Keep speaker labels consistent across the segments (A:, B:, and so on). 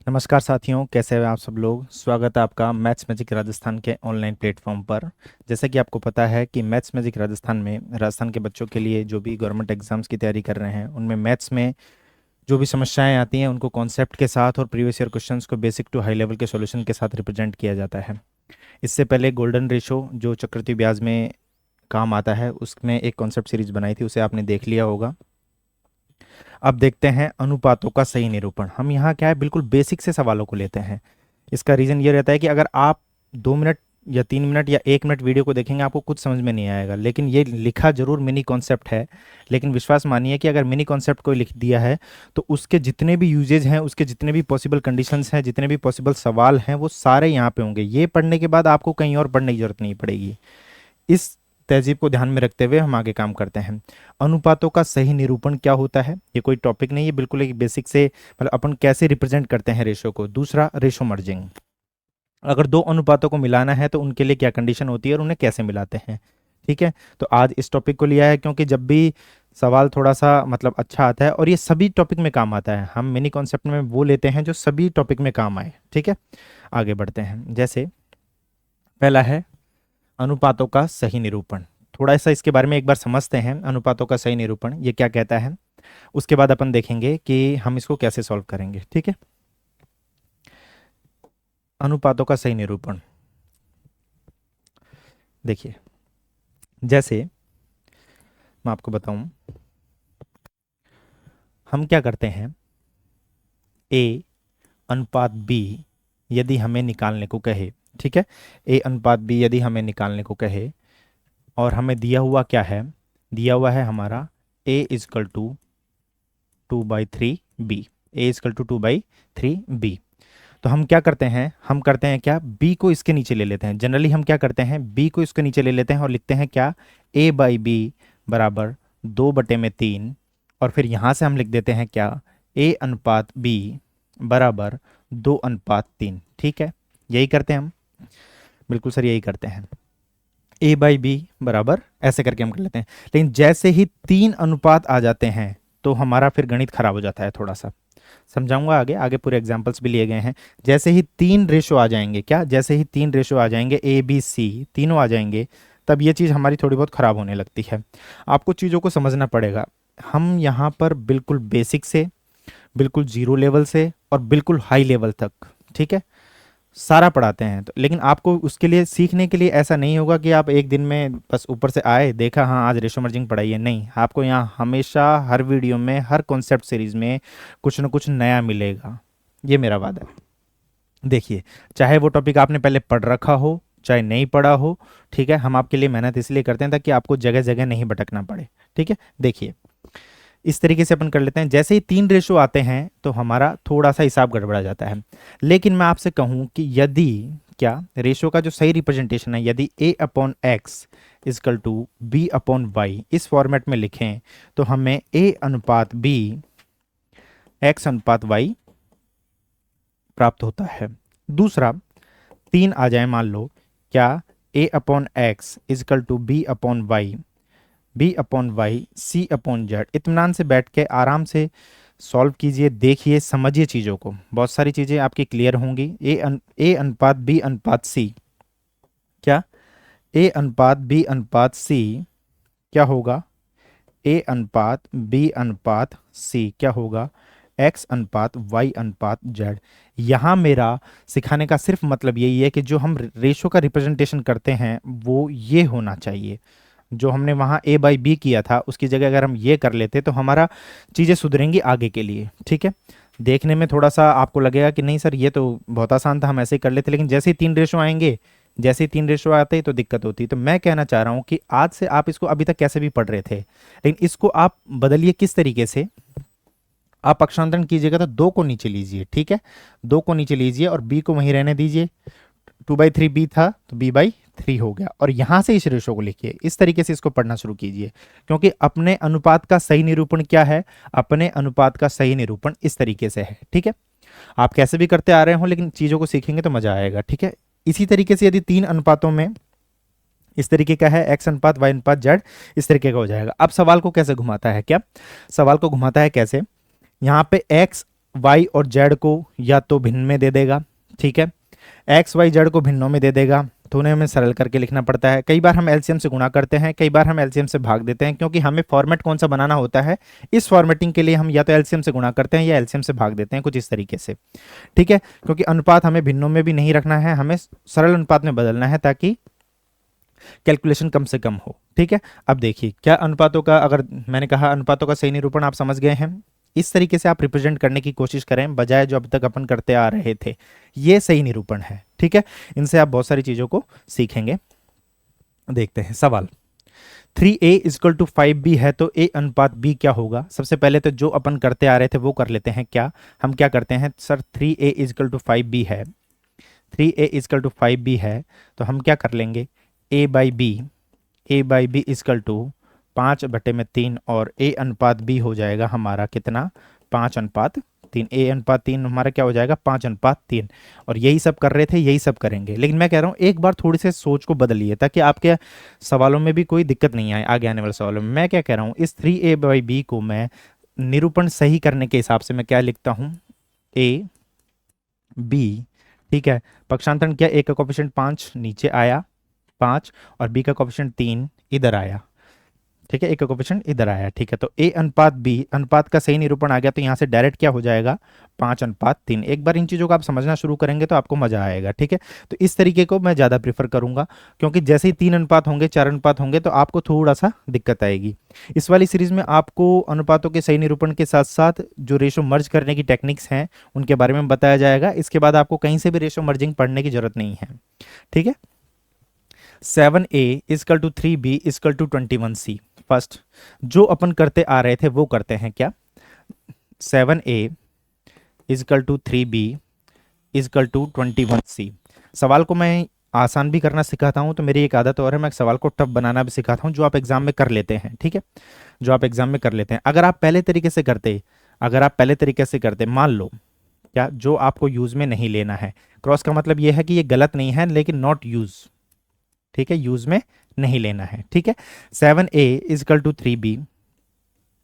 A: नमस्कार साथियों, कैसे हैं आप सब लोग। स्वागत है आपका मैथ्स मैजिक राजस्थान के ऑनलाइन प्लेटफॉर्म पर। जैसे कि आपको पता है कि मैथ्स मैजिक राजस्थान में राजस्थान के बच्चों के लिए जो भी गवर्नमेंट एग्जाम्स की तैयारी कर रहे हैं उनमें मैथ्स में जो भी समस्याएं आती हैं उनको कॉन्सेप्ट के साथ और प्रीवियस ईयर क्वेश्चंस को बेसिक टू हाई लेवल के सॉल्यूशन के साथ रिप्रेजेंट किया जाता है। इससे पहले गोल्डन रेशो जो चक्रवृद्धि ब्याज में काम आता है उसमें एक कॉन्सेप्ट सीरीज बनाई थी, उसे आपने देख लिया होगा। अब देखते हैं अनुपातों का सही निरूपण। हम यहाँ क्या है, बिल्कुल बेसिक से सवालों को लेते हैं। इसका रीज़न ये रहता है कि अगर आप 2 मिनट या 3 मिनट या 1 मिनट वीडियो को देखेंगे आपको कुछ समझ में नहीं आएगा, लेकिन ये लिखा जरूर मिनी कॉन्सेप्ट है। लेकिन विश्वास मानिए कि अगर मिनी कॉन्सेप्ट को लिख दिया है तो उसके जितने भी यूजेज हैं, उसके जितने भी पॉसिबल कंडीशंस हैं, जितने भी पॉसिबल सवाल हैं, वो सारे यहाँ पे होंगे। ये पढ़ने के बाद आपको कहीं और पढ़ने की जरूरत नहीं पड़ेगी। इस तहजीब को ध्यान में रखते हुए हम आगे काम करते हैं। अनुपातों का सही निरूपण क्या होता है, ये कोई टॉपिक नहीं है, बिल्कुल एक बेसिक से मतलब अपन कैसे रिप्रेजेंट करते हैं रेशो को। दूसरा, रेशो मर्जिंग। अगर दो अनुपातों को मिलाना है तो उनके लिए क्या कंडीशन होती है और उन्हें कैसे मिलाते हैं। ठीक है, तो आज इस टॉपिक को लिया है क्योंकि जब भी सवाल थोड़ा सा मतलब अच्छा आता है और ये सभी टॉपिक में काम आता है, हम मिनी कॉन्सेप्ट में वो लेते हैं जो सभी टॉपिक में काम आए। ठीक है, आगे बढ़ते हैं। जैसे पहला है अनुपातों का सही निरूपण। थोड़ा सा इसके बारे में एक बार समझते हैं, अनुपातों का सही निरूपण ये क्या कहता है। उसके बाद अपन देखेंगे कि हम इसको कैसे सॉल्व करेंगे। ठीक है, अनुपातों का सही निरूपण देखिए, जैसे मैं आपको बताऊं, हम क्या करते हैं, ए अनुपात बी यदि हमें निकालने को कहे, ठीक है, ए अनुपात बी यदि हमें निकालने को कहे और हमें दिया हुआ क्या है, दिया हुआ है हमारा a is equal to 2/3 b, a is equal to 2/3 b. तो हम क्या करते हैं, हम करते हैं क्या, b को इसके नीचे ले लेते हैं। जनरली हम क्या करते हैं, b को इसके नीचे ले लेते हैं और लिखते हैं क्या, a/b बराबर 2/3। और फिर यहाँ से हम लिख देते हैं क्या, a अनुपात b बराबर 2:3। ठीक है, यही करते हैं हम, बिल्कुल सर यही करते हैं। a/b बराबर ऐसे करके हम कर लेते हैं। लेकिन जैसे ही 3 अनुपात आ जाते हैं तो हमारा फिर गणित खराब हो जाता है थोड़ा सा। समझाऊंगा आगे, आगे पूरे एग्जांपल्स भी लिए गए हैं। जैसे ही 3 रेशो आ जाएंगे, क्या, जैसे ही 3 रेशो आ जाएंगे, ए बी सी तीनों आ जाएंगे, तब ये चीज़ हमारी थोड़ी बहुत ख़राब होने लगती है। आपको चीज़ों को समझना पड़ेगा। हम यहाँ पर बिल्कुल बेसिक से, बिल्कुल जीरो लेवल से और बिल्कुल हाई लेवल तक, ठीक है, सारा पढ़ाते हैं। तो लेकिन आपको उसके लिए, सीखने के लिए ऐसा नहीं होगा कि आप एक दिन में बस ऊपर से आए, देखा हाँ आज रेशो मर्जिंग पढ़ाई है। नहीं, आपको यहाँ हमेशा हर वीडियो में, हर कॉन्सेप्ट सीरीज में कुछ ना कुछ नया मिलेगा, ये मेरा वादा है। देखिए, चाहे वो टॉपिक आपने पहले पढ़ रखा हो चाहे नहीं पढ़ा हो, ठीक है, हम आपके लिए मेहनत इसलिए करते हैं ताकि आपको जगह जगह नहीं भटकना पड़े। ठीक है, देखिए इस तरीके से अपन कर लेते हैं। जैसे ही 3 रेशो आते हैं तो हमारा थोड़ा सा हिसाब गड़बड़ा जाता है। लेकिन मैं आपसे कहूं कि यदि क्या, रेशो का जो सही रिप्रेजेंटेशन है, यदि a upon x is equal to b upon Y इस फॉर्मेट में लिखें तो हमें a अनुपात b x अनुपात y प्राप्त होता है। दूसरा, 3 आ जाए मान लो, क्या, a upon x is equal to b upon y, b upon y c upon z. इत्मीनान से बैठ के आराम से सॉल्व कीजिए, देखिए, समझिए चीज़ों को, बहुत सारी चीज़ें आपकी क्लियर होंगी। ए अनुपात बी अनुपात सी, क्या, ए अनुपात बी अनुपात सी क्या होगा, ए अनुपात बी अनुपात सी क्या होगा, एक्स अनुपात वाई अनुपात जेड। यहाँ मेरा सिखाने का सिर्फ मतलब यही है कि जो हम रेशो का रिप्रेजेंटेशन करते हैं वो ये होना चाहिए। जो हमने वहाँ ए बाई बी किया था उसकी जगह अगर हम ये कर लेते तो हमारा चीज़ें सुधरेंगी आगे के लिए। ठीक है, देखने में थोड़ा सा आपको लगेगा कि नहीं सर ये तो बहुत आसान था, हम ऐसे ही कर लेते, लेकिन जैसे ही 3 रेशो आएंगे, जैसे ही 3 रेशो आते ही तो दिक्कत होती है। तो मैं कहना चाह रहा हूँ कि आज से आप इसको, अभी तक कैसे भी पढ़ रहे थे, लेकिन इसको आप बदलिए। किस तरीके से आप पक्षांतरण कीजिएगा, तो 2 को नीचे लीजिए, ठीक है, 2 को नीचे लीजिए और b को वहीं रहने दीजिए। 2/3 b था तो b/3 हो गया, और यहां से इस रेशो को लिखिए। इस तरीके से इसको पढ़ना शुरू कीजिए, क्योंकि अपने अनुपात का सही निरूपण क्या है, अपने अनुपात का सही निरूपण इस तरीके से है। ठीक है, आप कैसे भी करते आ रहे हो लेकिन चीजों को सीखेंगे तो मजा आएगा। ठीक है, इसी तरीके से यदि 3 अनुपातों में इस तरीके का है, एक्स अनुपात वाई अनुपात जेड, इस तरीके का हो जाएगा। अब सवाल को कैसे घुमाता है, क्या, सवाल को घुमाता है कैसे, यहाँ पे x वाई और जेड को या तो भिन्न में दे देगा, ठीक है, एक्स वाई जेड को भिन्नों में दे देगा, तो उन्हें हमें सरल करके लिखना पड़ता है। कई बार हम एलसीएम से गुणा करते हैं, कई बार हम एलसीएम से भाग देते हैं, क्योंकि हमें फॉर्मेट कौन सा बनाना होता है, इस फॉर्मेटिंग के लिए हम या तो एलसीएम से गुणा करते हैं या एलसीएम से भाग देते हैं, कुछ इस तरीके से, ठीक है। क्योंकि अनुपात हमें भिन्नों में भी नहीं रखना है, हमें सरल अनुपात में बदलना है ताकि कैलकुलेशन कम से कम हो, ठीक है। अब देखिए क्या अनुपातों का, अगर मैंने कहा अनुपातों का सही निरूपण आप समझ गए हैं, इस तरीके से आप रिप्रेजेंट करने की कोशिश करें बजाय जो अब तक अपन करते आ रहे थे, ये सही निरूपण है, ठीक है। इनसे आप बहुत सारी चीजों को सीखेंगे। देखते हैं सवाल, 3a इजक्वल टू 5b है तो a अनुपात b क्या होगा। सबसे पहले तो जो अपन करते आ रहे थे वो कर लेते हैं। क्या हम क्या करते हैं sir, 3a equal to 5b है, 3a इजक्वल टू 5b है, तो हम क्या कर लेंगे, a by B equal to 5/3 और a अनुपात b हो जाएगा हमारा कितना, 5:3। a अनुपात 3 हमारा क्या हो जाएगा, 5:3। और यही सब कर रहे थे, यही सब करेंगे, लेकिन मैं कह रहा हूँ एक बार थोड़ी सी सोच को बदलिए ताकि आपके सवालों में भी कोई दिक्कत नहीं आए आगे आने वाले सवालों में। मैं क्या कह रहा हूँ, इस 3a/b को मैं निरूपण सही करने के हिसाब से मैं क्या लिखता हूँ, a b, ठीक है, पक्षांतरण क्या, a का कोफिशिएंट 5 नीचे आया 5 और b का कोफिशिएंट 3 इधर आया, ठीक है, एक का कोफिशिएंट इधर आया, ठीक है। तो a अनुपात b अनुपात का सही निरूपण आ गया, तो यहाँ से डायरेक्ट क्या हो जाएगा, 5:3। एक बार इन चीज़ों को आप समझना शुरू करेंगे तो आपको मजा आएगा, ठीक है। तो इस तरीके को मैं ज़्यादा प्रीफर करूंगा, क्योंकि जैसे ही 3 अनुपात होंगे 4 अनुपात होंगे तो आपको थोड़ा सा दिक्कत आएगी। इस वाली सीरीज में आपको अनुपातों के सही निरूपण के साथ साथ जो रेशो मर्ज करने की टेक्निक्स हैं उनके बारे में बताया जाएगा। इसके बाद आपको कहीं से भी रेशो मर्जिंग पढ़ने की जरूरत नहीं है, ठीक है। 7a equal to 3b equal to 21c। First जो अपन करते आ रहे थे वो करते हैं। क्या, 7a equal to 3b equal to 21c। सवाल को मैं आसान भी करना सिखाता हूं, तो मेरी एक आदत और है, मैं सवाल को टफ बनाना भी सिखाता हूं, जो आप एग्जाम में कर लेते हैं, ठीक है, जो आप एग्जाम में कर लेते हैं। अगर आप पहले तरीके से करते, मान लो क्या, जो आपको यूज में नहीं लेना है, क्रॉस का मतलब यह है कि ये गलत नहीं है लेकिन नॉट यूज, ठीक है, यूज में नहीं लेना है, ठीक है। 7a इजकल टू 3b,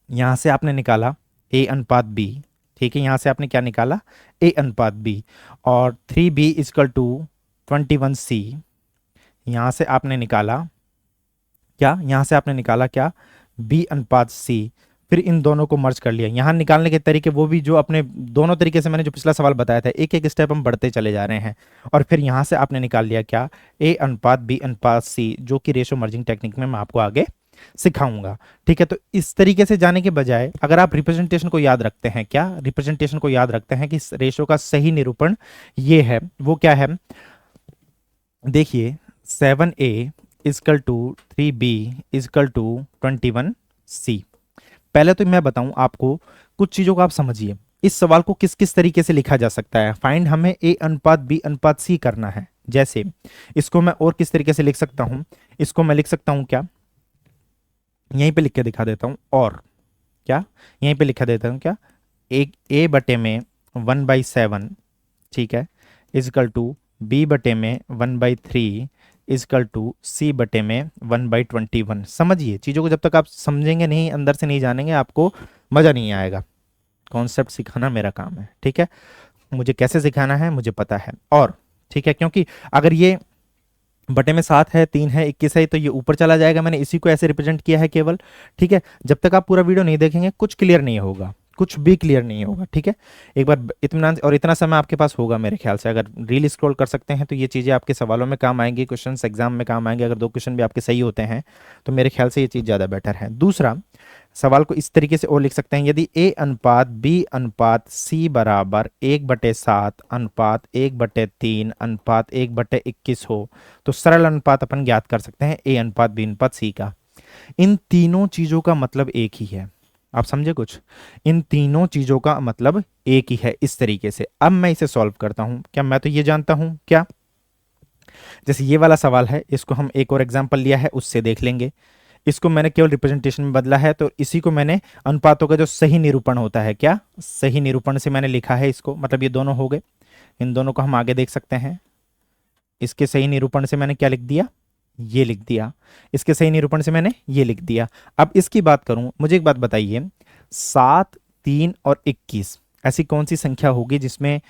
A: यहां से आपने निकाला a अनुपात b, ठीक है, यहां से आपने क्या निकाला, a अनुपात b। और 3b इजकल टू 21c, यहां से आपने निकाला क्या, यहां से आपने निकाला क्या, b अनुपात c। फिर इन दोनों को मर्ज कर लिया। यहाँ निकालने के तरीके वो भी जो अपने दोनों तरीके से मैंने जो पिछला सवाल बताया था, एक एक स्टेप हम बढ़ते चले जा रहे हैं। और फिर यहाँ से आपने निकाल लिया क्या, a अनुपात b अनुपात c, जो कि रेशो मर्जिंग टेक्निक में मैं आपको आगे सिखाऊंगा, ठीक है। तो इस तरीके से जाने के बजाय अगर आप रिप्रेजेंटेशन को याद रखते हैं, क्या रिप्रेजेंटेशन को याद रखते हैं कि रेशो का सही निरूपण ये है, वो क्या है, देखिए 7a equal to 3b equal to 21c। पहले तो मैं बताऊं आपको कुछ चीजों को आप समझिए, इस सवाल को किस किस तरीके से लिखा जा सकता है। फाइंड हमें a अनुपात b अनुपात c करना है। जैसे इसको मैं और किस तरीके से लिख सकता हूं, इसको मैं लिख सकता हूं क्या, यहीं पे लिख के दिखा देता हूं, और क्या यहीं पे लिखा देता हूं क्या, एक a बटे में 1/7, ठीक है, इजकल टू b बटे में 1/3 इजकल टू c बटे में 1/21। समझिए चीज़ों को, जब तक आप समझेंगे नहीं, अंदर से नहीं जानेंगे, आपको मज़ा नहीं आएगा। कॉन्सेप्ट सिखाना मेरा काम है, ठीक है, मुझे कैसे सिखाना है मुझे पता है। और ठीक है, क्योंकि अगर ये बटे में 7 है, 3 है, 21 है, तो ये ऊपर चला जाएगा, मैंने इसी को ऐसे रिप्रेजेंट किया है केवल, ठीक है। जब तक आप पूरा वीडियो नहीं देखेंगे कुछ क्लियर नहीं होगा, कुछ भी क्लियर नहीं होगा, ठीक है। एक बार इत्मीनान और इतना समय आपके पास होगा मेरे ख्याल से, अगर रील स्क्रॉल कर सकते हैं तो ये चीज़ें आपके सवालों में काम आएंगी, क्वेश्चंस एग्जाम में काम आएंगे। अगर 2 क्वेश्चन भी आपके सही होते हैं तो मेरे ख्याल से ये चीज़ ज़्यादा बेटर है। दूसरा सवाल को इस तरीके से और लिख सकते हैं, यदि a अनुपात b अनुपात c बराबर 1/7 अनुपात 1/3 अनुपात 1/21 हो तो सरल अनुपात अपन ज्ञात कर सकते हैं a अनुपात b अनुपात c का। इन तीनों चीज़ों का मतलब एक ही है, आप समझे कुछ, इन तीनों चीज़ों का मतलब एक ही है। इस तरीके से अब मैं इसे सॉल्व करता हूं। क्या मैं तो ये जानता हूं क्या, जैसे ये वाला सवाल है, इसको हम एक और एग्जाम्पल लिया है उससे देख लेंगे। इसको मैंने केवल रिप्रेजेंटेशन में बदला है, तो इसी को मैंने अनुपातों का जो सही निरूपण होता है, क्या सही निरूपण से मैंने लिखा है इसको, मतलब ये दोनों हो गए, इन दोनों को हम आगे देख सकते हैं। इसके सही निरूपण से मैंने क्या लिख दिया, ये लिख दिया, इसके सही निरूपण से मैंने ये लिख दिया। अब इसकी बात करूं, मुझे एक बात बताइए, 7, 3 और 21, ऐसी कौन सी संख्या होगी जिसमें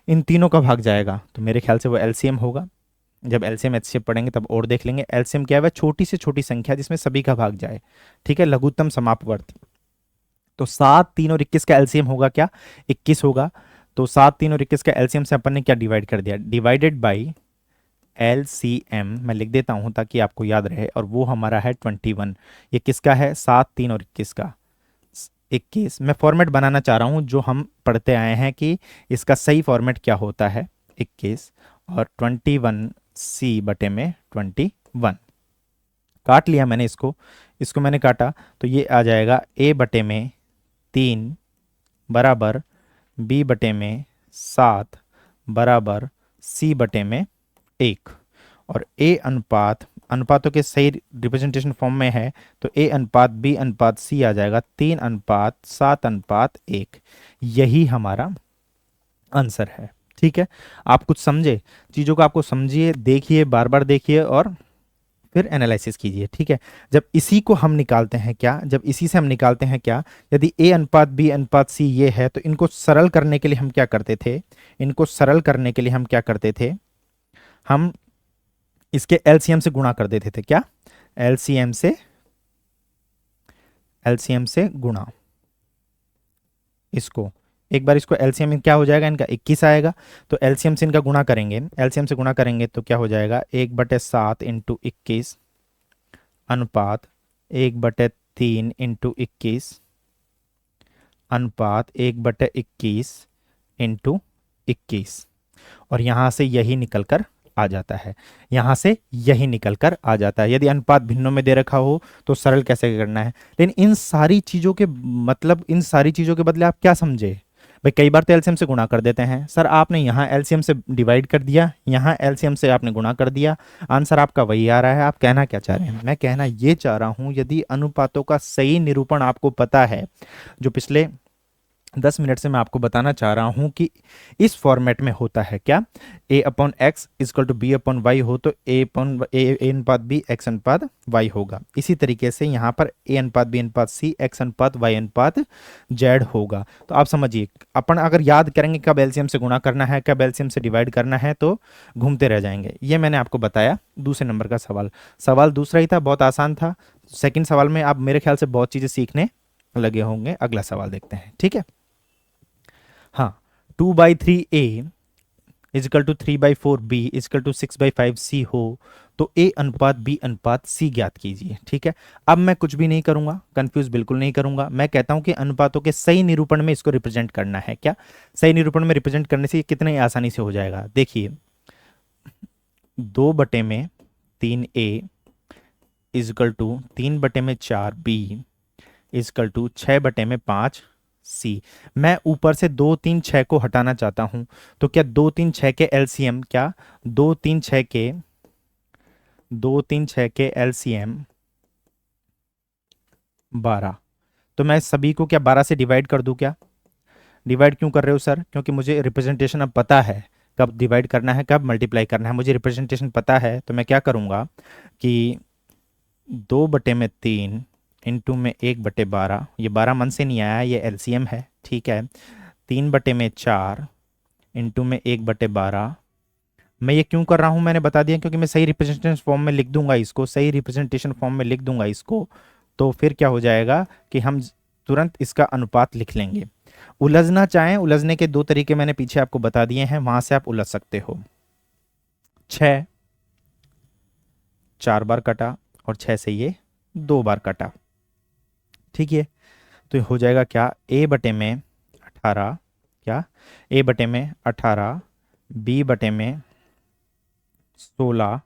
A: इन तीनों का भाग जाएगा? तो मेरे ख्याल से वो एलसीएम होगा। जब एलसीएम एचसीएफ पढ़ेंगे तब और देख लेंगे। एलसीएम क्या है? वह छोटी से छोटी संख्या जिसमें सभी का भाग जाए, ठीक है, लघुत्तम समापवर्ती। तो 7, 3 और 21 का एलसीएम होगा क्या? 21 होगा। तो 7, 3 और 21 का एलसीएम से अपन ने क्या डिवाइड कर दिया? डिवाइडेड बाई एलसीएम मैं लिख देता हूं ताकि आपको याद रहे, और वो हमारा है 21। ये किसका है? 7, 3 और 21 का। 21 मैं फॉर्मेट बनाना चाह रहा हूं जो हम पढ़ते आए हैं कि इसका सही फॉर्मेट क्या होता है, 21 और 21 सी बटे में 21। काट लिया मैंने इसको, इसको मैंने काटा, तो ये आ जाएगा ए बटे में 3 बराबर बी बटे में 7 बराबर सी बटे में 1। और ए अनुपात, अनुपातों के सही रिप्रेजेंटेशन फॉर्म में है, तो ए अनुपात बी अनुपात सी आ जाएगा 3:7:1। यही हमारा आंसर है। ठीक है, आप कुछ समझे चीज़ों को, आपको समझिए, देखिए, बार बार देखिए और फिर एनालिसिस कीजिए। ठीक है, जब इसी को हम निकालते हैं क्या, जब इसी से हम निकालते हैं क्या, यदि ए अनुपात बी अनुपात सी ये है, तो इनको सरल करने के लिए हम क्या करते थे? इनको सरल करने के लिए हम क्या करते थे? हम इसके एलसीएम से गुणा कर देते थे। क्या? एलसीएम से, एलसीएम से गुणा। इसको एक बार, इसको एलसीएम क्या हो जाएगा? इनका 21 आएगा। तो एलसीएम से इनका गुणा करेंगे, एलसीएम से गुणा करेंगे तो क्या हो जाएगा? 1/7 इंटू 21 अनुपात 1/3 इंटू 21 अनुपात 1/21 इंटू 21। और यहां से यही निकल कर आ जाता है, यहां से यही निकल कर आ जाता है। यदि अनुपात भिन्नों में दे रखा हो तो सरल कैसे करना है? लेकिन इन सारी चीजों के मतलब, इन सारी चीजों के बदले आप क्या समझे भाई? कई बार तो एलसीएम से गुणा कर देते हैं सर, आपने यहाँ एलसीएम से डिवाइड कर दिया, यहाँ एलसीएम से आपने गुणा कर दिया, आंसर आपका वही आ रहा है। आप कहना क्या चाह रहे हैं? मैं कहना ये चाह रहा हूं, यदि अनुपातों का सही निरूपण आपको पता है, जो पिछले 10 मिनट से मैं आपको बताना चाह रहा हूं कि इस फॉर्मेट में होता है क्या, a upon x is equal to B upon Y हो तो a अपॉन ए अनुपात बी एक्स अनुपात वाई होगा। इसी तरीके से यहाँ पर a अनुपात बी अनुपात सी एक्स अनुपात वाई अनुपात जेड होगा। तो आप समझिए, अपन अगर याद करेंगे कब एलसीएम से गुणा करना है, कब एलसीएम से डिवाइड करना है, तो घूमते रह जाएंगे। ये मैंने आपको बताया दूसरे नंबर का सवाल। सवाल दूसरा ही था, बहुत आसान था। सेकेंड सवाल में आप मेरे ख्याल से बहुत चीज़ें सीखने लगे होंगे। अगला सवाल देखते हैं। ठीक है, हाँ, 2/3 a equal to 3/4 b equal to 6/5 c हो तो a अनुपात b अनुपात c ज्ञात कीजिए। ठीक है, अब मैं कुछ भी नहीं करूंगा, कंफ्यूज बिल्कुल नहीं करूंगा। मैं कहता हूं कि अनुपातों के सही निरूपण में इसको रिप्रेजेंट करना है। क्या? सही निरूपण में रिप्रेजेंट करने से कितने आसानी से हो जाएगा? देखिए, 2/3a equal to 3/4b equal to 6/5 C. मैं ऊपर से 2, 3, 6 को हटाना चाहता हूं, तो क्या 2, 3, 6 के एलसीएम, क्या 2, 3, 6 के 2, 3, 6 के एलसीएम 12। तो मैं सभी को क्या 12 से डिवाइड कर दूं? क्या डिवाइड क्यों कर रहे हो सर? क्योंकि मुझे रिप्रेजेंटेशन अब पता है कब डिवाइड करना है, कब मल्टीप्लाई करना है, मुझे रिप्रेजेंटेशन पता है। तो मैं क्या करूंगा कि 2/3 इंटू में 1/12, ये 12 मन से नहीं आया, ये एलसीएम है। ठीक है, 3/4 इंटू में 1/12। मैं ये क्यों कर रहा हूँ मैंने बता दिया, क्योंकि मैं सही रिप्रेजेंटेशन फॉर्म में लिख दूंगा इसको, सही रिप्रेजेंटेशन फॉर्म में लिख दूंगा इसको, तो फिर क्या हो जाएगा कि हम तुरंत इसका अनुपात लिख लेंगे। उलझना चाहें, उलझने के 2 तरीके मैंने पीछे आपको बता दिए हैं, वहां से आप उलझ सकते हो। 6 4 बार कटा और 6 से ये 2 बार कटा। ठीक है, तो हो जाएगा क्या, a बटे में 18, क्या a बटे में 18, b बटे में 16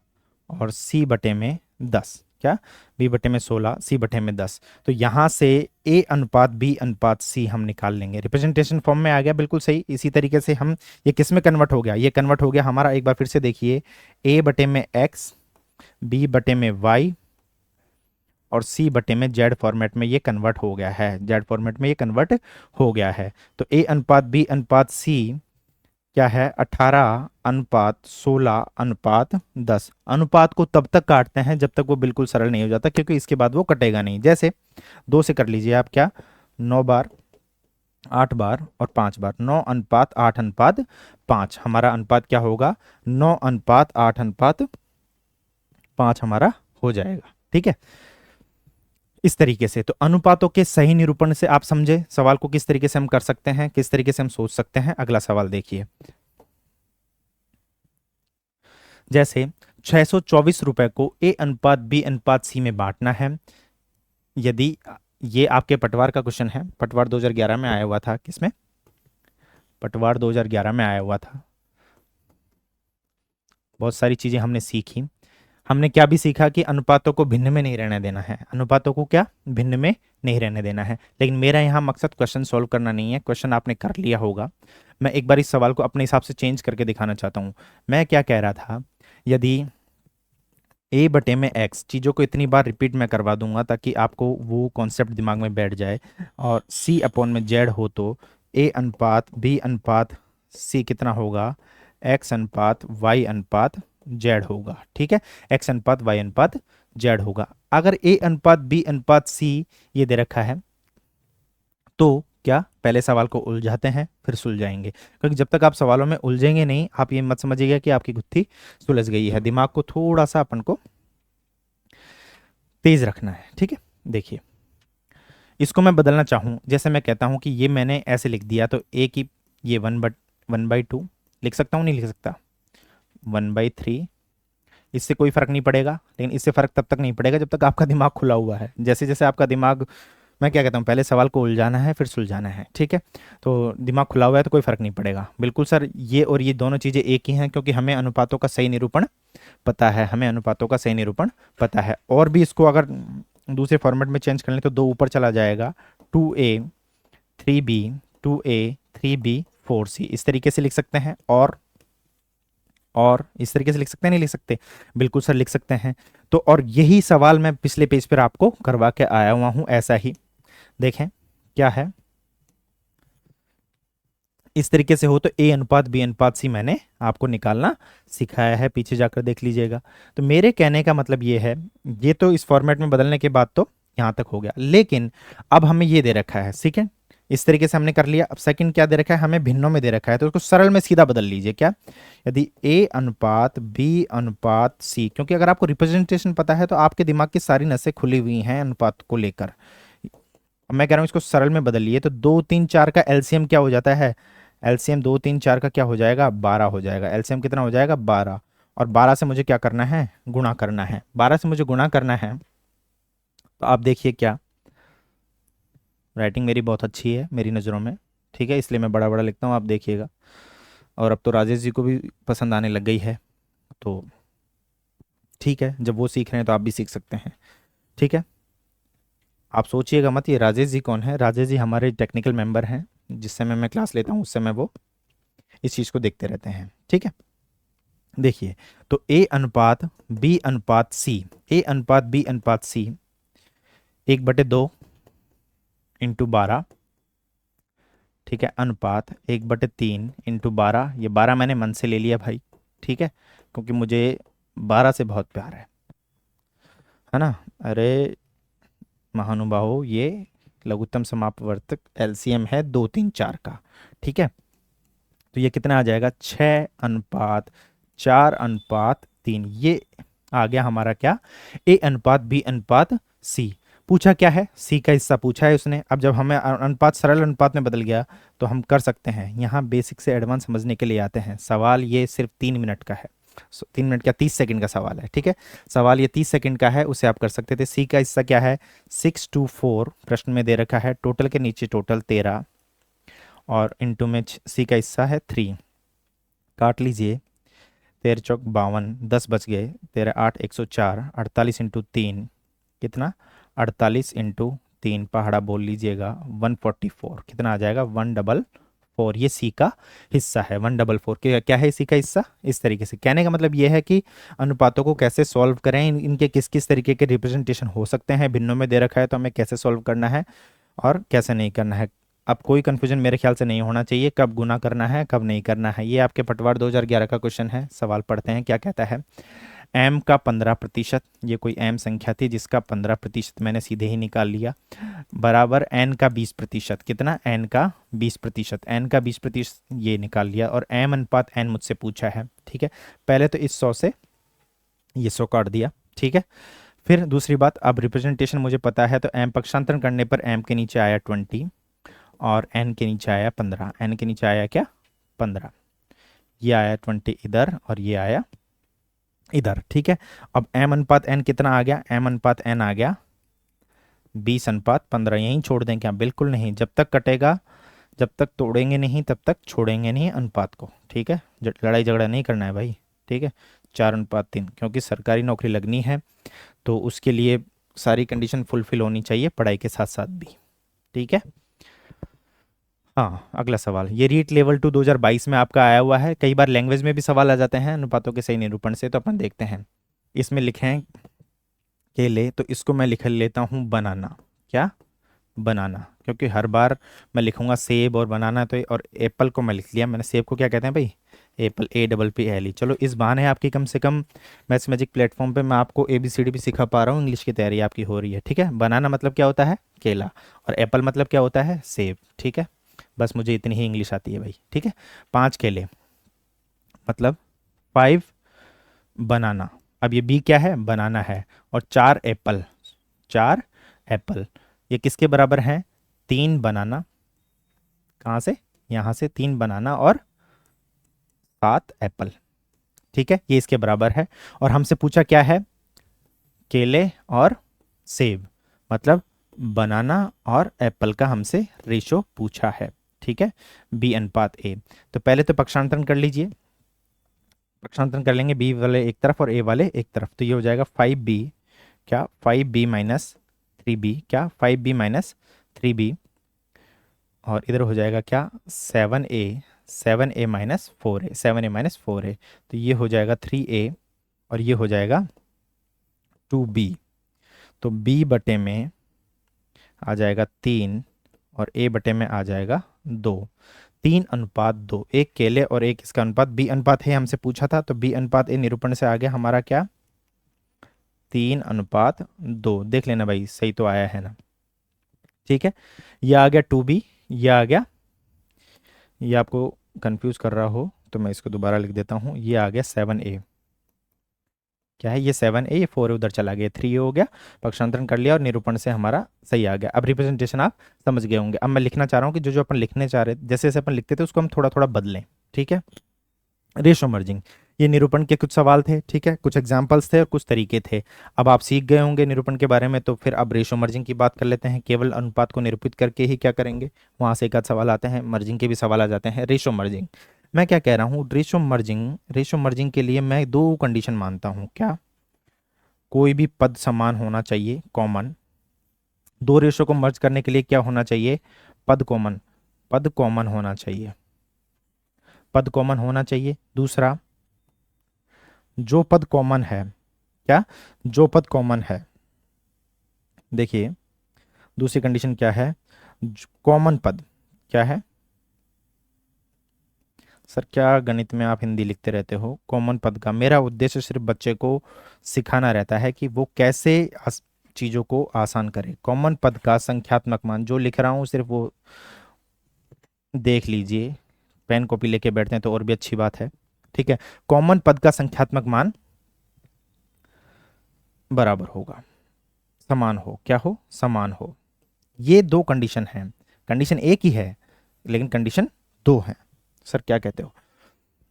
A: और c बटे में 10। क्या? b बटे में 16, c बटे में 10। तो यहां से a अनुपात b अनुपात c हम निकाल लेंगे। रिप्रेजेंटेशन फॉर्म में आ गया, बिल्कुल सही। इसी तरीके से हम, ये किस में कन्वर्ट हो गया? ये कन्वर्ट हो गया हमारा, एक बार फिर से देखिए, a बटे में x, b बटे में y और c बटे में z फॉर्मेट में ये कन्वर्ट हो गया है, z फॉर्मेट में ये कन्वर्ट हो गया है। तो a अनुपात b अनुपात c क्या है? 18 अनुपात 16 अनुपात 10। अनुपात को तब तक काटते हैं जब तक वो बिल्कुल सरल नहीं हो जाता, क्योंकि इसके बाद वो कटेगा नहीं। जैसे 2 से कर लीजिए आप, क्या 9 बार 8 बार और 5 बार, 9:8:5 हमारा अनुपात क्या होगा, 9:8:5 हमारा हो जाएगा। ठीक है, इस तरीके से। तो अनुपातों के सही निरूपण से आप समझे सवाल को किस तरीके से हम कर सकते हैं, किस तरीके से हम सोच सकते हैं। अगला सवाल देखिए, जैसे 624 रुपए को A:B:C में बांटना है। यदि ये आपके पटवार का क्वेश्चन है, पटवार 2011 में आया हुआ था, किसमें, पटवार 2011 में आया हुआ था। बहुत सारी चीजें हमने सीखी। हमने क्या भी सीखा कि अनुपातों को भिन्न में नहीं रहने देना है, अनुपातों को क्या भिन्न में नहीं रहने देना है। लेकिन मेरा यहाँ मकसद क्वेश्चन सॉल्व करना नहीं है, क्वेश्चन आपने कर लिया होगा। मैं एक बार इस सवाल को अपने हिसाब से चेंज करके दिखाना चाहता हूँ। मैं क्या कह रहा था, यदि A/x चीज़ों को इतनी बार रिपीट मैं करवा दूंगा ताकि आपको वो कॉन्सेप्ट दिमाग में बैठ जाए, और C/Z हो तो A:B:C कितना होगा, X:Y:Z होगा। ठीक है, X:Y:Z होगा। अगर A:B:C ये दे रखा है तो क्या पहले सवाल को उलझाते हैं फिर सुलझाएंगे, क्योंकि जब तक आप सवालों में उलझेंगे नहीं, आप ये मत समझिएगा कि आपकी गुत्थी सुलझ गई है। दिमाग को थोड़ा सा अपन को तेज रखना है। ठीक है, देखिए इसको मैं बदलना चाहूँ, जैसे मैं कहता हूँ कि ये मैंने ऐसे लिख दिया, तो ए की ये 1/2 लिख सकता हूँ, नहीं लिख सकता, 1/3। इससे कोई फर्क नहीं पड़ेगा, लेकिन इससे फर्क तब तक नहीं पड़ेगा जब तक आपका दिमाग खुला हुआ है। जैसे जैसे आपका दिमाग, मैं क्या कहता हूँ, पहले सवाल को उलझाना है फिर सुलझाना है। ठीक है, तो दिमाग खुला हुआ है तो कोई फर्क नहीं पड़ेगा। बिल्कुल सर, ये और ये दोनों चीज़ें एक ही हैं, क्योंकि हमें अनुपातों का सही निरूपण पता है, हमें अनुपातों का सही निरूपण पता है। और भी इसको अगर दूसरे फॉर्मेट में चेंज कर लें तो 2 ऊपर चला जाएगा, 2A 3B 2A 3B 4C, इस तरीके से लिख सकते हैं। और इस तरीके से लिख सकते हैं, नहीं लिख सकते, बिल्कुल सर लिख सकते हैं। तो और यही सवाल मैं पिछले पेज पर आपको करवा के आया हुआ हूं, ऐसा ही देखें क्या है। इस तरीके से हो तो A:B:C मैंने आपको निकालना सिखाया है, पीछे जाकर देख लीजिएगा। तो मेरे कहने का मतलब ये है, ये तो इस फॉर्मेट में बदलने के बाद तो यहाँ तक हो गया, लेकिन अब हमें ये दे रखा है सेकंड, इस तरीके से हमने कर लिया। अब सेकंड क्या दे रखा है, हमें भिन्नों में दे रखा है, तो उसको सरल में सीधा बदल लीजिए। क्या, यदि A:B:C, क्योंकि अगर आपको रिप्रेजेंटेशन पता है तो आपके दिमाग की सारी नसें खुली हुई हैं अनुपात को लेकर। अब मैं कह रहा हूँ इसको सरल में बदलिए, तो 2 3 4 का एलसीएम क्या हो जाता है, एलसीएम 2 3 4 का क्या हो जाएगा, 12 हो जाएगा। एलसीएम कितना हो जाएगा, 12। और 12 से मुझे क्या करना है, गुणा करना है। 12 से मुझे गुणा करना है, तो आप देखिए क्या, राइटिंग मेरी बहुत अच्छी है मेरी नज़रों में, ठीक है, इसलिए मैं बड़ा बड़ा लिखता हूँ, आप देखिएगा। और अब तो राजेश जी को भी पसंद आने लग गई है, तो ठीक है, जब वो सीख रहे हैं तो आप भी सीख सकते हैं। ठीक है, आप सोचिएगा मत ये राजेश जी कौन है। राजेश जी हमारे टेक्निकल मेंबर हैं, जिस समय मैं क्लास लेता हूँ उस समय वो इस चीज़ को देखते रहते हैं। ठीक है, देखिए, तो A:B:C, A:B:C 1/2 इंटू 12, ठीक है, अनुपात 1/3 इंटू 12। ये 12 मैंने मन से ले लिया भाई, ठीक है, क्योंकि मुझे 12 से बहुत प्यार है ना। अरे महानुभावो, ये लघुत्तम समापवर्तक एलसीएम है 2 3 4 का। ठीक है, तो ये कितना आ जाएगा, 6:4:3। ये आ गया हमारा क्या, A:B:C। पूछा क्या है, सी का हिस्सा पूछा है उसने। अब जब हमें अनुपात सरल अनुपात में बदल गया तो हम कर सकते हैं। यहाँ बेसिक से एडवांस समझने के लिए आते हैं। सवाल ये सिर्फ 3 मिनट का है, 3 मिनट क्या 30 सेकंड का सवाल है। ठीक है, सवाल ये 30 सेकंड का है, उसे आप कर सकते थे। सी का हिस्सा क्या है, 6 to 4 प्रश्न में दे रखा है, टोटल के नीचे टोटल 13, और इंटू में सी का हिस्सा है 3। काट लीजिए, 13 चौक 52, 10 बच गए, 13 8 104, 48 इंटू 3 कितना, 48 इंटू 3 पहाड़ा बोल लीजिएगा, 144 कितना आ जाएगा, 144। ये सी का हिस्सा है, 144। क्या है सी का हिस्सा। इस तरीके से कहने का मतलब ये है कि अनुपातों को कैसे सॉल्व करें, इनके किस किस तरीके के रिप्रेजेंटेशन हो सकते हैं, भिन्नों में दे रखा है तो हमें कैसे सॉल्व करना है और कैसे नहीं करना है। अब कोई कंफ्यूजन मेरे ख्याल से नहीं होना चाहिए, कब गुना करना है कब नहीं करना है। ये आपके पटवार 2011 का क्वेश्चन है। सवाल पढ़ते हैं क्या कहता है। m का 15%, ये कोई m संख्या थी जिसका 15% मैंने सीधे ही निकाल लिया, बराबर n का 20%, कितना, n का 20%, n का 20% ये निकाल लिया, और m अनुपात n मुझसे पूछा है, ठीक है। पहले तो इस 100 से ये 100 काट दिया, ठीक है। फिर दूसरी बात, अब रिप्रेजेंटेशन मुझे पता है, तो m पक्षांतरण करने पर m के नीचे आया 20 और n के नीचे आया 15, n के नीचे आया क्या, 15, ये आया 20 इधर और ये आया इधर, ठीक है। अब m अनुपात n कितना आ गया, m अनुपात n आ गया 20:15, यहीं छोड़ दें क्या, बिल्कुल नहीं, जब तक कटेगा, जब तक तोड़ेंगे नहीं तब तक छोड़ेंगे नहीं अनुपात को, ठीक है। लड़ाई झगड़ा नहीं करना है भाई, ठीक है। 4:3, क्योंकि सरकारी नौकरी लगनी है तो उसके लिए सारी कंडीशन फुलफिल होनी चाहिए पढ़ाई के साथ साथ भी, ठीक है। हाँ, अगला सवाल, ये रीट लेवल 2 2022 में आपका आया हुआ है, कई बार लैंग्वेज में भी सवाल आ जाते हैं अनुपातों के सही निरूपण से, तो अपन देखते हैं। इसमें लिखे हैं केले, तो इसको मैं लिख लेता हूँ बनाना, क्या, बनाना, क्योंकि हर बार मैं लिखूंगा सेब और बनाना, तो और एप्पल को मैं लिख लिया, मैंने सेब को क्या कहते हैं भाई, एप्पल, APPLE। चलो इस बहाने आपकी कम से कम मैथ्स मैजिक प्लेटफॉर्म पे मैं आपको ABCD भी सिखा पा रहा हूँ, इंग्लिश की तैयारी आपकी हो रही है, ठीक है। बनाना मतलब क्या होता है, केला, और एप्पल मतलब क्या होता है, सेब, ठीक है। बस मुझे इतनी ही इंग्लिश आती है भाई, ठीक है। 5 केले मतलब 5 बनाना, अब ये बी क्या है, बनाना है, और 4 एप्पल, 4 एप्पल, ये किसके बराबर हैं, 3 बनाना, कहाँ से, यहाँ से 3 बनाना और 7 एप्पल, ठीक है, ये इसके बराबर है। और हमसे पूछा क्या है, केले और सेब, मतलब बनाना और एप्पल का हमसे रेशो पूछा है, ठीक है, B:A। तो पहले तो पक्षांतरण कर लीजिए, पक्षांतरण कर लेंगे, बी वाले एक तरफ और ए वाले एक तरफ, तो ये हो जाएगा 5B, क्या, 5B माइनस 3B, क्या, 5B माइनस 3B, और इधर हो जाएगा क्या, 7A minus 4A, 7A minus 4A, तो ये हो जाएगा 3A और ये हो जाएगा 2B, तो B बटे में आ जाएगा 3 और A बटे में आ जाएगा 2, 3:2, एक केले और एक इसका अनुपात, B:A हमसे पूछा था, तो B:A निरूपण से आ गया हमारा क्या, 3:2, देख लेना भाई सही तो आया है ना, ठीक है। ये आ गया 2B, ये आ गया, ये आपको कंफ्यूज कर रहा हो तो मैं इसको दोबारा लिख देता हूँ, ये आ गया 7A, क्या है, ये 7A, ये 4A उधर चला गया, 3A हो गया, पक्षांतरण कर लिया और निरूपण से हमारा सही आ गया। अब रिप्रेजेंटेशन आप समझ गए होंगे। अब मैं लिखना चाह रहा हूँ कि जो जो अपन लिखने चाह रहे, जैसे जैसे अपन लिखते थे उसको हम थोड़ा थोड़ा बदलें, ठीक है। रेशो मर्जिंग, ये निरूपण के कुछ सवाल थे, ठीक है, कुछ एग्जाम्पल्स थे और कुछ तरीके थे। अब आप सीख गए होंगे निरूपण के बारे में, तो फिर अब रेशो मर्जिंग की बात कर लेते हैं। केवल अनुपात को निरूपित करके ही क्या करेंगे, वहां से एक आध सवाल आते हैं, मर्जिंग के भी सवाल आ जाते हैं। रेशो मर्जिंग, मैं क्या कह रहा हूँ, रेशो मर्जिंग के लिए मैं 2 कंडीशन मानता हूँ, क्या, कोई भी पद समान होना चाहिए, कॉमन, 2 रेशो को मर्ज करने के लिए क्या होना चाहिए, पद कॉमन, पद कॉमन होना चाहिए, पद कॉमन होना चाहिए। दूसरा, जो पद कॉमन है, क्या, जो पद कॉमन है, देखिए दूसरी कंडीशन क्या है, कॉमन पद क्या है, सर क्या गणित में आप हिंदी लिखते रहते हो, कॉमन पद का मेरा उद्देश्य सिर्फ बच्चे को सिखाना रहता है कि वो कैसे चीज़ों को आसान करे। कॉमन पद का संख्यात्मक मान जो लिख रहा हूँ सिर्फ वो देख लीजिए, पेन कॉपी लेके बैठते हैं तो और भी अच्छी बात है, ठीक है। कॉमन पद का संख्यात्मक मान बराबर होगा, समान हो, क्या हो, समान हो। ये 2 कंडीशन हैं, कंडीशन एक ही है लेकिन कंडीशन 2 है। सर क्या कहते हो,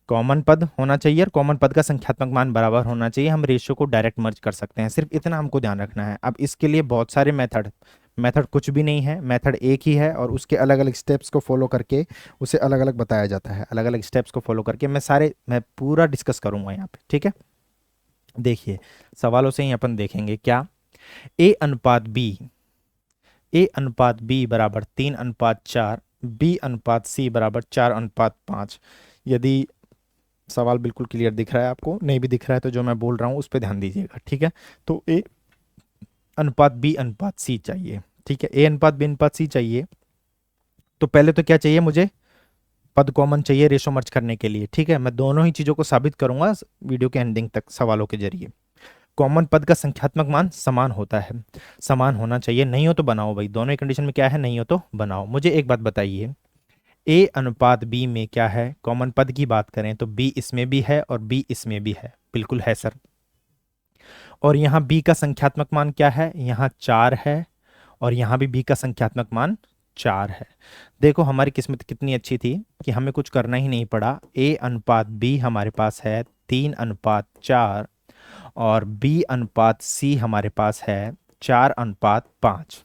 A: कॉमन पद होना चाहिए और कॉमन पद का संख्यात्मक मान बराबर होना चाहिए, हम रेशियो को डायरेक्ट मर्ज कर सकते हैं, सिर्फ इतना हमको ध्यान रखना है। अब इसके लिए बहुत सारे मेथड, मेथड कुछ भी नहीं है, मेथड एक ही है और उसके अलग अलग स्टेप्स को फॉलो करके उसे अलग अलग बताया जाता है, अलग अलग स्टेप्स को फॉलो करके मैं पूरा डिस्कस करूंगा यहाँ पे, ठीक है। देखिए सवालों से ही अपन देखेंगे क्या, A:B बराबर 3:4, B:C बराबर 4:5। यदि सवाल बिल्कुल क्लियर दिख रहा है आपको, नहीं भी दिख रहा है तो जो मैं बोल रहा हूँ उस पर ध्यान दीजिएगा, ठीक है। तो A:B:C चाहिए, ठीक है, A::B:C चाहिए, तो पहले तो क्या चाहिए मुझे, पद कॉमन चाहिए रेशो मर्ज करने के लिए, ठीक है। मैं दोनों ही चीज़ों को साबित करूंगा वीडियो के एंडिंग तक सवालों के जरिए। कॉमन पद का संख्यात्मक मान समान होता है, समान होना चाहिए, नहीं हो तो बनाओ भाई, दोनों ही कंडीशन में क्या है, नहीं हो तो बनाओ। मुझे एक बात बताइए, ए अनुपात बी में क्या है, कॉमन पद की बात करें तो बी इसमें भी है और बी इसमें भी है, बिल्कुल है सर। और यहाँ बी का संख्यात्मक मान क्या है, यहाँ 4 है, और यहाँ भी बी का संख्यात्मक मान 4 है। देखो हमारी किस्मत कितनी अच्छी थी कि हमें कुछ करना ही नहीं पड़ा। ए अनुपात बी हमारे पास है 3:4 और बी अनुपात सी हमारे पास है 4:5।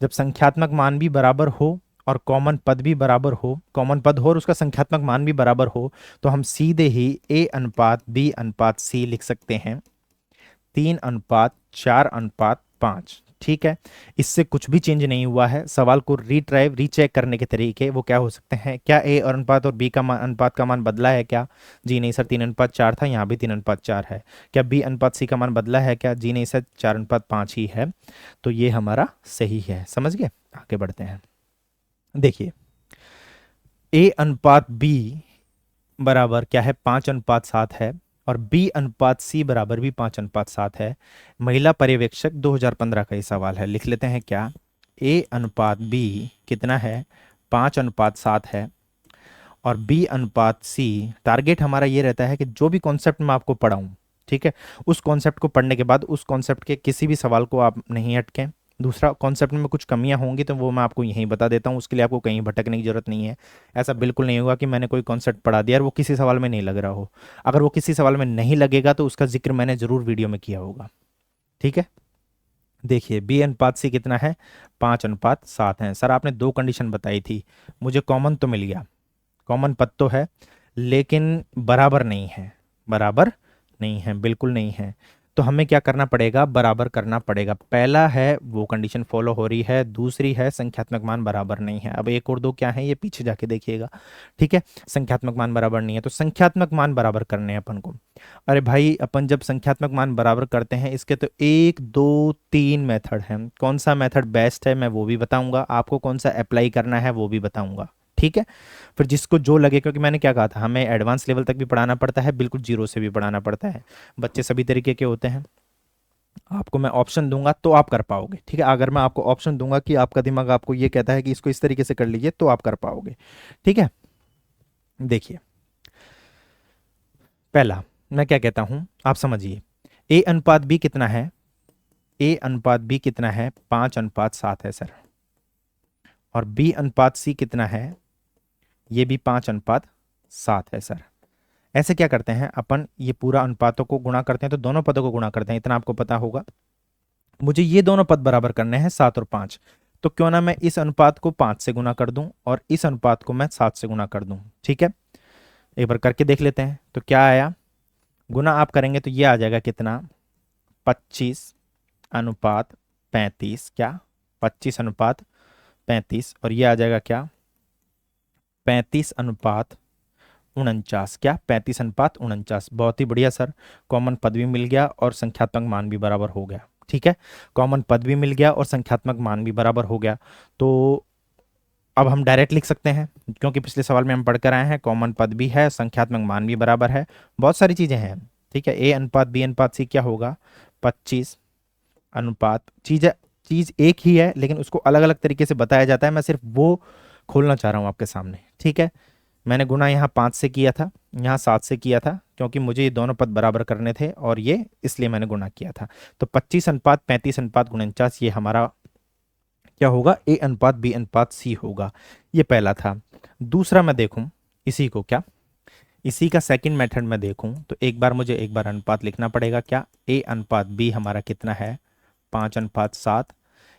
A: जब संख्यात्मक मान भी बराबर हो और कॉमन पद भी बराबर हो, कॉमन पद हो और उसका संख्यात्मक मान भी बराबर हो, तो हम सीधे ही ए अनुपात बी अनुपात सी लिख सकते हैं 3:4:5। ठीक है, इससे कुछ भी चेंज नहीं हुआ है। सवाल को रीट्राई रीचेक करने के तरीके वो क्या हो सकते हैं, क्या ए और अनुपात और बी का मान अनुपात का मान बदला है क्या, जी नहीं सर 3:4 था, यहाँ भी 3:4 है। क्या बी अनुपात सी का मान बदला है क्या, जी नहीं सर 4:5 ही है। तो ये हमारा सही है, समझ गए। आगे बढ़ते हैं। देखिए ए अनुपात बी बराबर क्या है 5:7 है और बी अनुपात सी बराबर भी 5:7 है। महिला पर्यवेक्षक 2015 का ये सवाल है, लिख लेते हैं क्या, ए अनुपात बी कितना है 5:7 है और बी अनुपात सी। टारगेट हमारा ये रहता है कि जो भी कॉन्सेप्ट मैं आपको पढ़ाऊं, ठीक है, उस कॉन्सेप्ट को पढ़ने के बाद उस कॉन्सेप्ट के किसी भी सवाल को आप नहीं अटकें। दूसरा, कॉन्सेप्ट में कुछ कमियां होंगी तो वो मैं आपको यहीं बता देता हूँ, उसके लिए आपको कहीं भटकने की जरूरत नहीं है। ऐसा बिल्कुल नहीं होगा कि मैंने कोई कॉन्सेप्ट पढ़ा दिया और वो किसी सवाल में नहीं लग रहा हो। अगर वो किसी सवाल में नहीं लगेगा तो उसका जिक्र मैंने जरूर वीडियो में किया होगा, ठीक है। देखिए बी अनुपात सी कितना है 5:7 है। सर आपने दो कंडीशन बताई थी, मुझे कॉमन तो मिल गया, कॉमन पद तो है, लेकिन बराबर नहीं है, बराबर नहीं है, बिल्कुल नहीं है। तो हमें क्या करना पड़ेगा, बराबर करना पड़ेगा। पहला है वो कंडीशन फॉलो हो रही है, दूसरी है संख्यात्मक मान बराबर नहीं है। अब एक और दो क्या है ये पीछे जाके देखिएगा, ठीक है। संख्यात्मक मान बराबर नहीं है तो संख्यात्मक मान बराबर करने हैं अपन को। अरे भाई अपन जब संख्यात्मक मान बराबर करते हैं इसके तो 1 2 3 मेथड हैं। कौन सा मेथड बेस्ट है मैं वो भी बताऊंगा आपको, कौन सा अप्लाई करना है वो भी बताऊंगा, ठीक है। फिर जिसको जो लगे, क्योंकि मैंने क्या कहा था हमें एडवांस लेवल तक भी पढ़ाना पड़ता है, बिल्कुल जीरो से भी पढ़ाना पड़ता है। बच्चे सभी तरीके के होते हैं, आपको मैं ऑप्शन दूंगा तो आप कर पाओगे, ठीक है। अगर मैं आपको ऑप्शन दूंगा कि आपका दिमाग आपको ये कहता है कि इसको इस तरीके से कर लीजिए तो आप कर पाओगे, ठीक है। देखिए पहला मैं क्या कहता हूं आप समझिए, ए अनुपात बी कितना है, ए अनुपात बी कितना है 5:7 है सर, और बी अनुपात सी कितना है, ये भी 5:7 है सर। ऐसे क्या करते हैं अपन, ये पूरा अनुपातों को गुणा करते हैं तो दोनों पदों को गुणा करते हैं, इतना आपको पता होगा। मुझे ये दोनों पद बराबर करने हैं 7 और 5, तो क्यों ना मैं इस अनुपात को 5 से गुणा कर दूं और इस अनुपात को मैं 7 से गुणा कर दूं, ठीक है। एक बार करके देख लेते हैं तो क्या आया, गुना आप करेंगे तो ये आ जाएगा कितना 25:35, क्या 25:35, और ये आ जाएगा क्या 35:49, क्या 35:49। बहुत ही बढ़िया सर, कॉमन पद भी मिल गया और संख्यात्मक मान भी बराबर हो गया, ठीक है। कॉमन पद भी मिल गया और संख्यात्मक मान भी बराबर हो गया। तो अब हम डायरेक्ट लिख सकते हैं, क्योंकि पिछले सवाल में हम पढ़ कर आए हैं कॉमन पद भी है संख्यात्मक मान भी बराबर है, बहुत सारी चीजें हैं, ठीक है। ए अनुपात बी अनुपात सी क्या होगा 25 अनुपात, चीज एक ही है लेकिन उसको अलग अलग तरीके से बताया जाता है, मैं सिर्फ वो खोलना चाह रहा हूं आपके सामने, ठीक है। मैंने गुना यहाँ 5 से किया था, यहाँ 7 से किया था, क्योंकि मुझे ये दोनों पद बराबर करने थे और ये इसलिए मैंने गुना किया था। तो 25:35:49 ये हमारा क्या होगा, ए अनुपात बी अनुपात सी होगा। ये पहला था। दूसरा मैं देखूं इसी को, क्या इसी का सेकंड मेथड में देखूं तो एक बार मुझे एक बार अनुपात लिखना पड़ेगा, क्या ए अनुपात बी हमारा कितना है 5:7।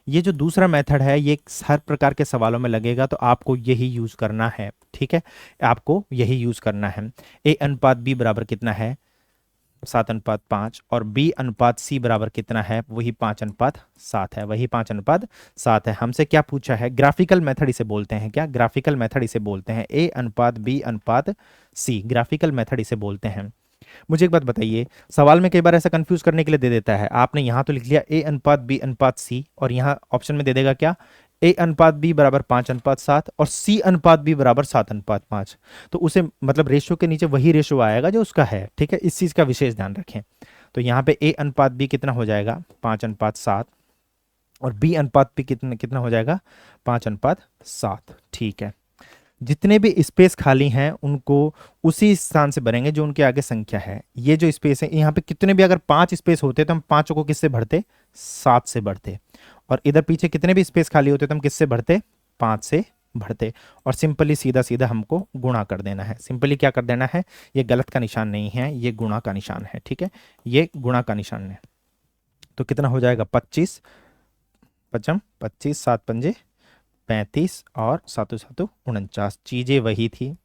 A: ये जो दूसरा मेथड है ये हर प्रकार के सवालों में लगेगा तो आपको यही यूज करना है, ठीक है, आपको यही यूज करना है। ए अनुपात बी बराबर कितना है 7:5 और बी अनुपात सी बराबर कितना है, वही 5:7 है, वही 5:7 है। हमसे क्या पूछा है, ग्राफिकल मेथड इसे बोलते हैं, क्या ग्राफिकल मेथड इसे बोलते हैं, ए अनुपात बी अनुपात सी, ग्राफिकल मेथड इसे बोलते हैं। मुझे एक बात बताइए, सवाल में कई बार ऐसा कंफ्यूज करने के लिए दे देता है, आपने यहां तो लिख लिया ए अनुपात बी अनुपात सी और यहाँ ऑप्शन में दे देगा क्या ए अनुपात बी बराबर 5:7 और सी अनुपात बी बराबर 7:5, तो उसे मतलब रेशियो के नीचे वही रेशियो आएगा जो उसका है, ठीक है, इस चीज़ का विशेष ध्यान रखें। तो यहाँ पे ए अनुपात बी कितना हो जाएगा 5:7 और बी अनुपात बी कितना कितना हो जाएगा 5:7, ठीक है। जितने भी स्पेस खाली हैं उनको उसी स्थान से भरेंगे जो उनके आगे संख्या है। ये जो स्पेस है यहाँ पे कितने भी अगर 5 स्पेस होते तो हम पांचों को किससे भरते 7 से भरते, और इधर पीछे कितने भी स्पेस खाली होते तो हम किससे भरते 5 से भरते, और सिंपली सीधा सीधा हमको गुणा कर देना है। सिंपली क्या कर देना है, ये गलत का निशान नहीं है, ये गुणा का निशान है, ठीक है, ये गुणा का निशान है। तो कितना हो जाएगा 25 पचम 25 7 पंजे 35 और 7 7 49, चीज़ें वही थी,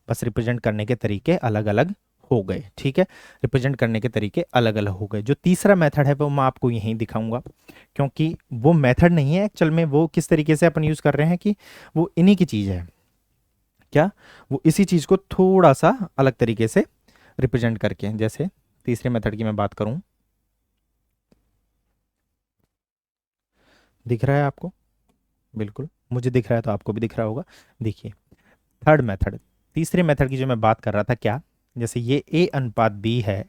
A: बस रिप्रेजेंट करने के तरीके अलग अलग हो गए, ठीक है, रिप्रेजेंट करने के तरीके अलग अलग हो गए। जो तीसरा मेथड है वो मैं आपको यहीं दिखाऊंगा, क्योंकि वो मेथड नहीं है एक्चुअल में, वो किस तरीके से अपन यूज़ कर रहे हैं कि वो इन्हीं की चीज़ है, क्या वो इसी चीज़ को थोड़ा सा अलग तरीके से रिप्रेजेंट करके। जैसे तीसरे मेथड की मैं बात करूं, दिख रहा है आपको, बिल्कुल मुझे दिख रहा है तो आपको भी दिख रहा होगा। देखिए थर्ड मेथड, तीसरे मेथड की जो मैं बात कर रहा था, क्या जैसे ये ए अनुपात बी है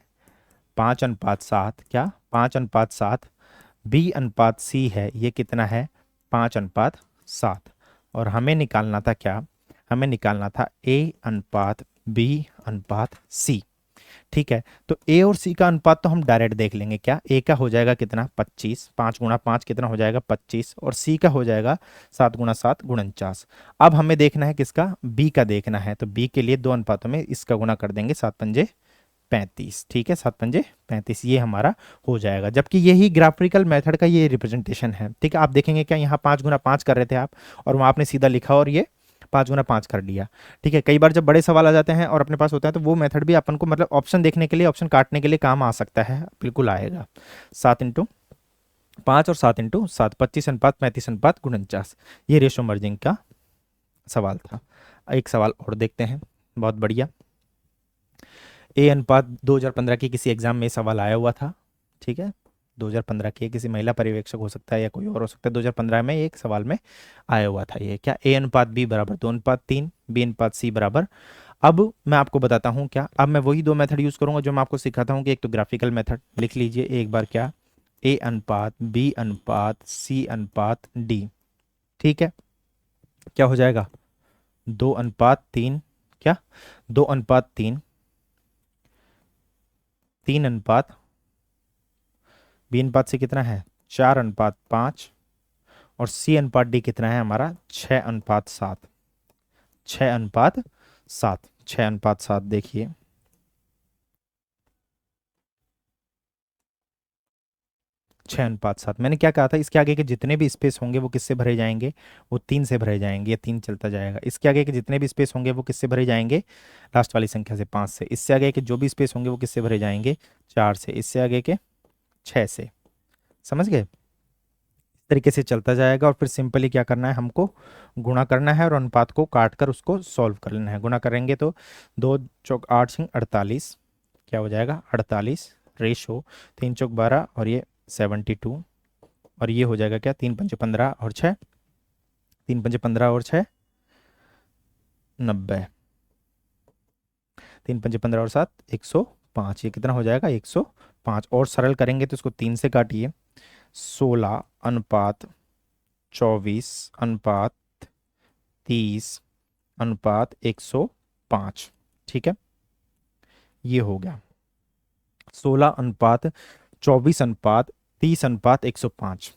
A: 5:7, क्या 5:7, बी अनुपात सी है ये कितना है 5:7, और हमें निकालना था क्या, हमें निकालना था ए अनुपात बी अनुपात सी, ठीक है। तो ए और सी का अनुपात तो हम डायरेक्ट देख लेंगे, क्या ए का हो जाएगा कितना 25, 5 × 5 कितना हो जाएगा 25, और सी का हो जाएगा 7 × 7 49। अब हमें देखना है किसका, बी का देखना है, तो बी के लिए दो अनुपातों में इसका गुणा कर देंगे 7×5 = 35, ठीक है, 7×5 = 35 ये हमारा हो जाएगा। जबकि यही ग्राफिकल मेथड का ये रिप्रेजेंटेशन है, ठीक है। आप देखेंगे क्या यहाँ 5 × 5 कर रहे थे आप, और वहाँ आपने सीधा लिखा और ये 5 × 5 कर लिया, ठीक है। कई बार जब बड़े सवाल आ जाते हैं और अपने पास होता है तो वो मेथड भी अपन को मतलब ऑप्शन देखने के लिए, ऑप्शन काटने के लिए काम आ सकता है, बिल्कुल आएगा। 7×5 और 7×7 25:35:49, ये रेशो मर्जिंग का सवाल था। एक सवाल और देखते हैं, बहुत बढ़िया। ए अनुपात 2015 की किसी एग्जाम में सवाल आया हुआ था, ठीक है, 2015 के किसी महिला पर्यवेक्षक हो सकता है या कोई और हो सकता है, 2015 में एक सवाल में आया हुआ था ये, क्या ए अनुपात बी बराबर 2:3, बी अनुपात सी बराबर। अब मैं आपको बताता हूँ क्या, अब मैं वही दो मेथड यूज करूंगा जो मैं आपको सिखाता हूँ, कि एक तो ग्राफिकल मेथड लिख लीजिए एक बार, क्या ए अनुपात बी अनुपात सी अनुपात डी, ठीक है, क्या हो जाएगा 2:3, क्या 2:3, 3 अनुपात बी अनुपात से कितना है 4:5, और सी अनुपात डी कितना है हमारा 6:7, 6:7, 6:7। देखिए छः अनुपात सात, मैंने क्या कहा था, इसके आगे के जितने भी स्पेस होंगे वो किससे भरे जाएंगे, वो 3 से भरे जाएंगे, ये 3 चलता जाएगा। इसके आगे के जितने भी स्पेस होंगे वो किससे भरे जाएंगे, लास्ट वाली संख्या से 5 से। इससे आगे के जो भी स्पेस होंगे वो किससे भरे जाएंगे 4 से। इससे आगे के 6 से। समझ गए, तरीके से चलता जाएगा, और फिर सिंपली क्या करना है, हमको गुणा करना है और अनुपात को काट कर उसको सॉल्व कर लेना है। गुणा करेंगे तो 2×8=48, क्या हो जाएगा 48, रेशो 3×12 और ये 72, और ये हो जाएगा क्या 3×5 = 15 और 6, 3×5 = 15 और 6 90, 3×5 = 15 और 7 105, ये कितना हो जाएगा 105। और सरल करेंगे तो इसको 3 से काटिए, 16:24:30:105, ठीक है, ये हो गया 16:24:30:105।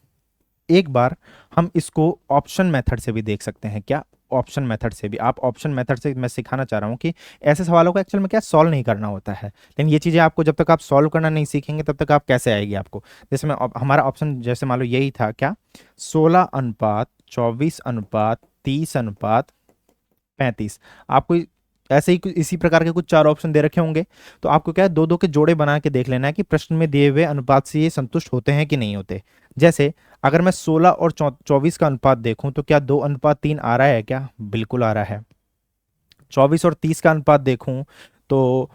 A: एक बार हम इसको ऑप्शन मेथड से भी देख सकते हैं, क्या ऑप्शन मेथड से भी। आप ऑप्शन मेथड से, मैं सिखाना चाह रहा हूँ कि ऐसे सवालों को एक्चुअल में क्या सॉल्व नहीं करना होता है, लेकिन ये चीज़ें आपको जब तक आप सॉल्व करना नहीं सीखेंगे तब तक आप कैसे आएगी आपको। जैसे मैं हमारा ऑप्शन जैसे मान लो यही था, क्या 16:24:30:35, आपको ऐसे ही इसी प्रकार के कुछ 4 ऑप्शन दे रखे होंगे, तो आपको क्या है 2-2 के जोड़े बना के देख लेना है कि प्रश्न में दिए हुए अनुपात से ये संतुष्ट होते हैं कि नहीं होते। जैसे अगर मैं 16 और 24 का अनुपात देखूं तो क्या 2:3 आ रहा है, क्या बिल्कुल आ रहा है। 24 और 30 का अनुपात देखूं तो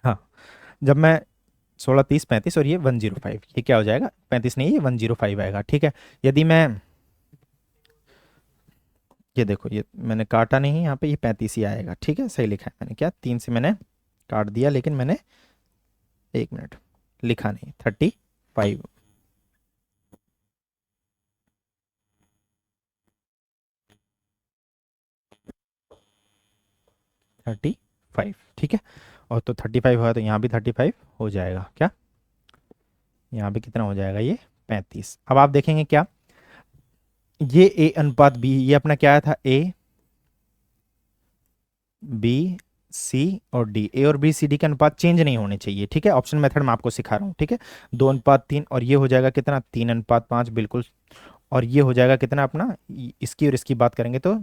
A: हाँ, जब मैं 16 30 35 और ये 105, ये क्या हो जाएगा, 35 नहीं, ये 105 आएगा। ठीक है, यदि मैं, ये देखो, ये मैंने काटा नहीं यहाँ पे, ये 35 ही आएगा। ठीक है, सही लिखा है मैंने, क्या 3 से मैंने काट दिया, लेकिन मैंने, एक मिनट, लिखा नहीं, 35, 35। ठीक है, और तो 35 हुआ तो यहाँ भी 35 हो जाएगा, क्या यहाँ भी कितना हो जाएगा, ये 35। अब आप देखेंगे क्या, ये ए अनुपात बी, ये अपना क्या था, ए बी सी और डी, ए और बी सी डी के अनुपात चेंज नहीं होने चाहिए। ठीक है, ऑप्शन मेथड मैं आपको सिखा रहा हूँ। ठीक है, 2:3, और ये हो जाएगा कितना, 3:5, बिल्कुल। और ये हो जाएगा कितना अपना, इसकी और इसकी बात करेंगे तो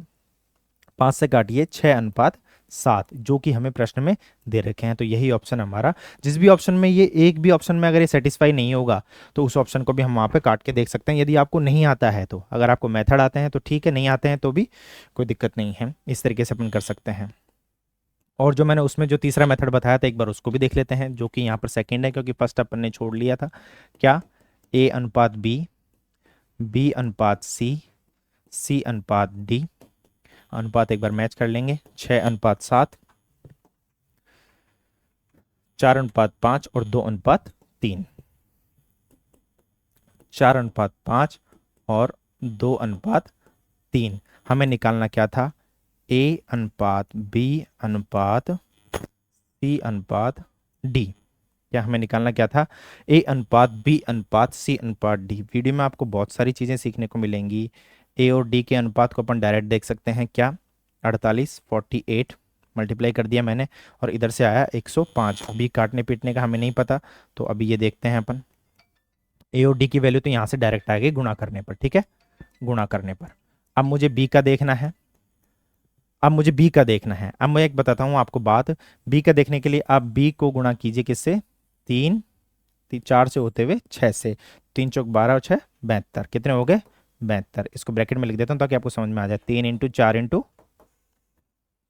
A: 5 से काटिए 6:7, जो कि हमें प्रश्न में दे रखे हैं। तो यही ऑप्शन हमारा, जिस भी ऑप्शन में ये, एक भी ऑप्शन में अगर ये सेटिस्फाई नहीं होगा तो उस ऑप्शन को भी हम वहाँ पे काट के देख सकते हैं, यदि आपको नहीं आता है तो। अगर आपको मेथड आते हैं तो ठीक है, नहीं आते हैं तो भी कोई दिक्कत नहीं है, इस तरीके से अपन कर सकते हैं। और जो मैंने उसमें जो तीसरा मेथड बताया था, एक बार उसको भी देख लेते हैं, जो कि यहाँ पर सेकंड है, क्योंकि फर्स्ट अपन ने छोड़ लिया था। क्या, ए अनुपात बी, बी अनुपात सी, सी अनुपात डी, अनुपात एक बार मैच कर लेंगे, 6:7, 4:5 और 2:3, 4:5 और 2:3। हमें निकालना क्या था, ए अनुपात बी अनुपात सी अनुपात डी। क्या हमें निकालना क्या था, ए अनुपात बी अनुपात सी अनुपात डी। वीडियो में आपको बहुत सारी चीज़ें सीखने को मिलेंगी। ए और डी के अनुपात को अपन डायरेक्ट देख सकते हैं, क्या 48 48 मल्टीप्लाई कर दिया मैंने, और इधर से आया 105। अभी काटने पीटने का हमें नहीं पता, तो अभी ये देखते हैं अपन, ए और डी की वैल्यू तो यहाँ से डायरेक्ट आ गई गुणा करने पर। ठीक है, गुणा करने पर। अब मुझे बी का देखना है, अब मुझे बी का देखना है। अब मैं एक बताता हूँ आपको बात, बी का देखने के लिए आप बी को गुणा कीजिए किससे, 4 से होते हुए 6 से, 3 चौक 12 और 6 72, कितने हो गए, 72। इसको ब्रैकेट में लिख देता हूँ ताकि आपको समझ में आ जाए, 3 × 4 ×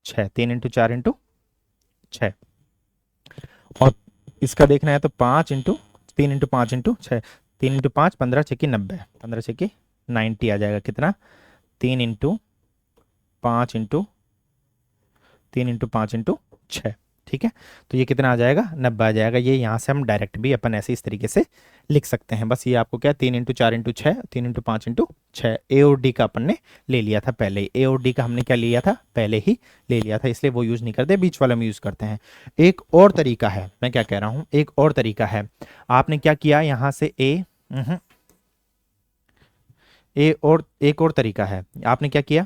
A: 6, 3 × 4 × 6। और इसका देखना है तो 5 × 3 × 5 × 6, 3 × 5 15 6 की 90, 15 6 की 90 आ जाएगा, कितना, 3 × 5 × 3 × 5 × 6। ठीक है, तो ये कितना आ जाएगा, 90 आ जाएगा। ये यहाँ से हम डायरेक्ट भी अपन ऐसे इस तरीके से लिख सकते हैं। बस ये आपको क्या, 3 × 4 × 6, 3 × 5 × 6, ए और डी का अपन ने ले लिया था पहले ही, ए और डी का हमने क्या लिया था, पहले ही ले लिया था, इसलिए वो यूज़ नहीं करते, बीच वाला में यूज़ करते हैं। एक और तरीका है, मैं क्या कह रहा हूँ, एक और तरीका है। आपने क्या किया, यहाँ से और एक और तरीका है, आपने क्या किया,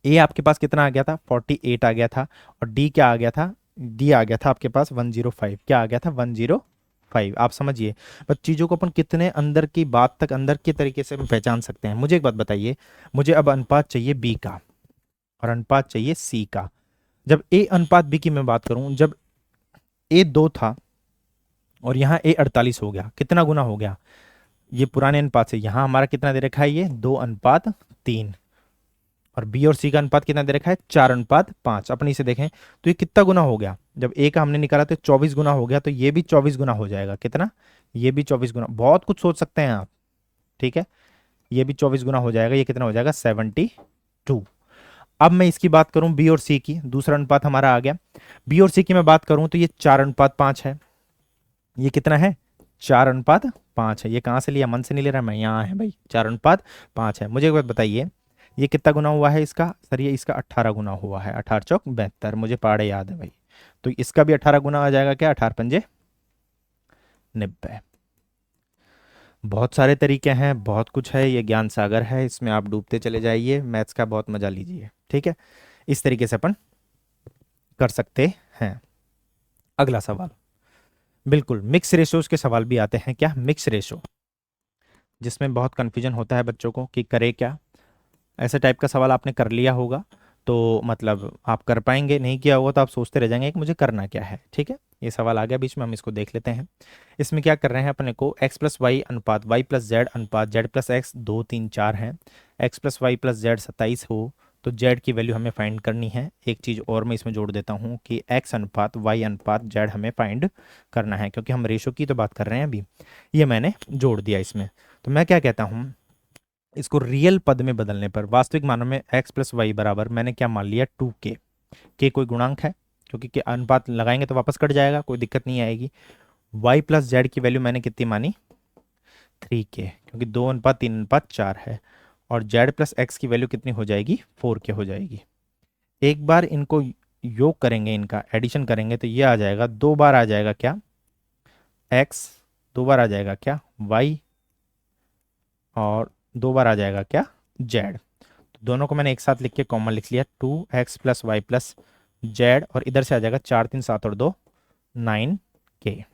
A: ए आपके पास कितना आ गया था, 48 आ गया था, और डी क्या आ गया था, डी आ गया था आपके पास 105, क्या आ गया था, 105। आप समझिए, बस चीज़ों को अपन कितने अंदर की बात तक, अंदर के तरीके से हम पहचान सकते हैं। मुझे एक बात बताइए, मुझे अब अनुपात चाहिए बी का और अनुपात चाहिए सी का। जब ए अनुपात बी की मैं बात करूं, जब ए 2 था और यहाँ ए 48 हो गया, कितना गुना हो गया, ये पुराने अनुपात से यहाँ हमारा कितना दे रखा है, ये 2:3, और बी और सी का अनुपात कितना दे रखा है, 4:5। अपनी से देखें तो ये कितना गुना हो गया, जब ए का हमने निकाला तो 24 गुना हो गया, तो ये भी 24 गुना हो जाएगा, कितना, ये भी 24 गुना। बहुत कुछ सोच सकते हैं आप, ठीक है, ये भी 24 गुना हो जाएगा, ये कितना हो जाएगा, 72। अब मैं इसकी बात करूं बी और सी की, दूसरा अनुपात हमारा आ गया, बी और सी की मैं बात करूं तो ये 4:5 है, ये कितना है, 4:5 है। ये कहाँ से लिया, मन से नहीं ले रहा मैं, यहाँ है भाई, 4:5 है। मुझे एक बात बताइए, ये कितना गुना हुआ है इसका, सर ये इसका 18 गुना हुआ है, 18 चौक 72, मुझे पहाड़े याद है भाई, तो इसका भी 18 गुना आ जाएगा, क्या, 18 पंजे 90। बहुत सारे तरीके हैं, बहुत कुछ है, ये ज्ञान सागर है, इसमें आप डूबते चले जाइए, मैथ्स का बहुत मजा लीजिए। ठीक है, इस तरीके से अपन कर सकते हैं। अगला सवाल, बिल्कुल मिक्स रेशोज के सवाल भी आते हैं, क्या, मिक्स रेशो, जिसमें बहुत कन्फ्यूजन होता है बच्चों को कि करे क्या। ऐसे टाइप का सवाल आपने कर लिया होगा तो मतलब आप कर पाएंगे, नहीं किया होगा तो आप सोचते रह जाएंगे कि मुझे करना क्या है। ठीक है, ये सवाल आ गया बीच में, हम इसको देख लेते हैं। इसमें क्या कर रहे हैं अपने को, x+y अनुपात y+z अनुपात z+x 2 3 4 है, x+y+z 27 हो तो जेड की वैल्यू हमें फाइंड करनी है। एक चीज़ और मैं इसमें जोड़ देता हूँ कि एक्स अनुपात वाई अनुपात जेड हमें फाइंड करना है, क्योंकि हम रेशो की तो बात कर रहे हैं अभी। ये मैंने जोड़ दिया इसमें। तो मैं क्या कहता हूँ, इसको रियल पद में बदलने पर वास्तविक मानों में एक्स प्लस वाई बराबर मैंने क्या मान लिया 2k। के कोई गुणांक है, क्योंकि के अनुपात लगाएंगे तो वापस कट जाएगा, कोई दिक्कत नहीं आएगी। वाई प्लस जेड की वैल्यू मैंने कितनी मानी 3k, क्योंकि 2:3:4 है। और जेड प्लस एक्स की वैल्यू कितनी हो जाएगी 4k हो जाएगी। एक बार इनको योग करेंगे, इनका एडिशन करेंगे तो ये आ जाएगा, 2 बार आ जाएगा क्या x, 2 बार आ जाएगा क्या y, और 2 बार आ जाएगा क्या z। तो दोनों को मैंने एक साथ लिख के कॉमन लिख लिया, 2x plus Y plus Z, और इधर से आ जाएगा 4 3 7 और 2 9k।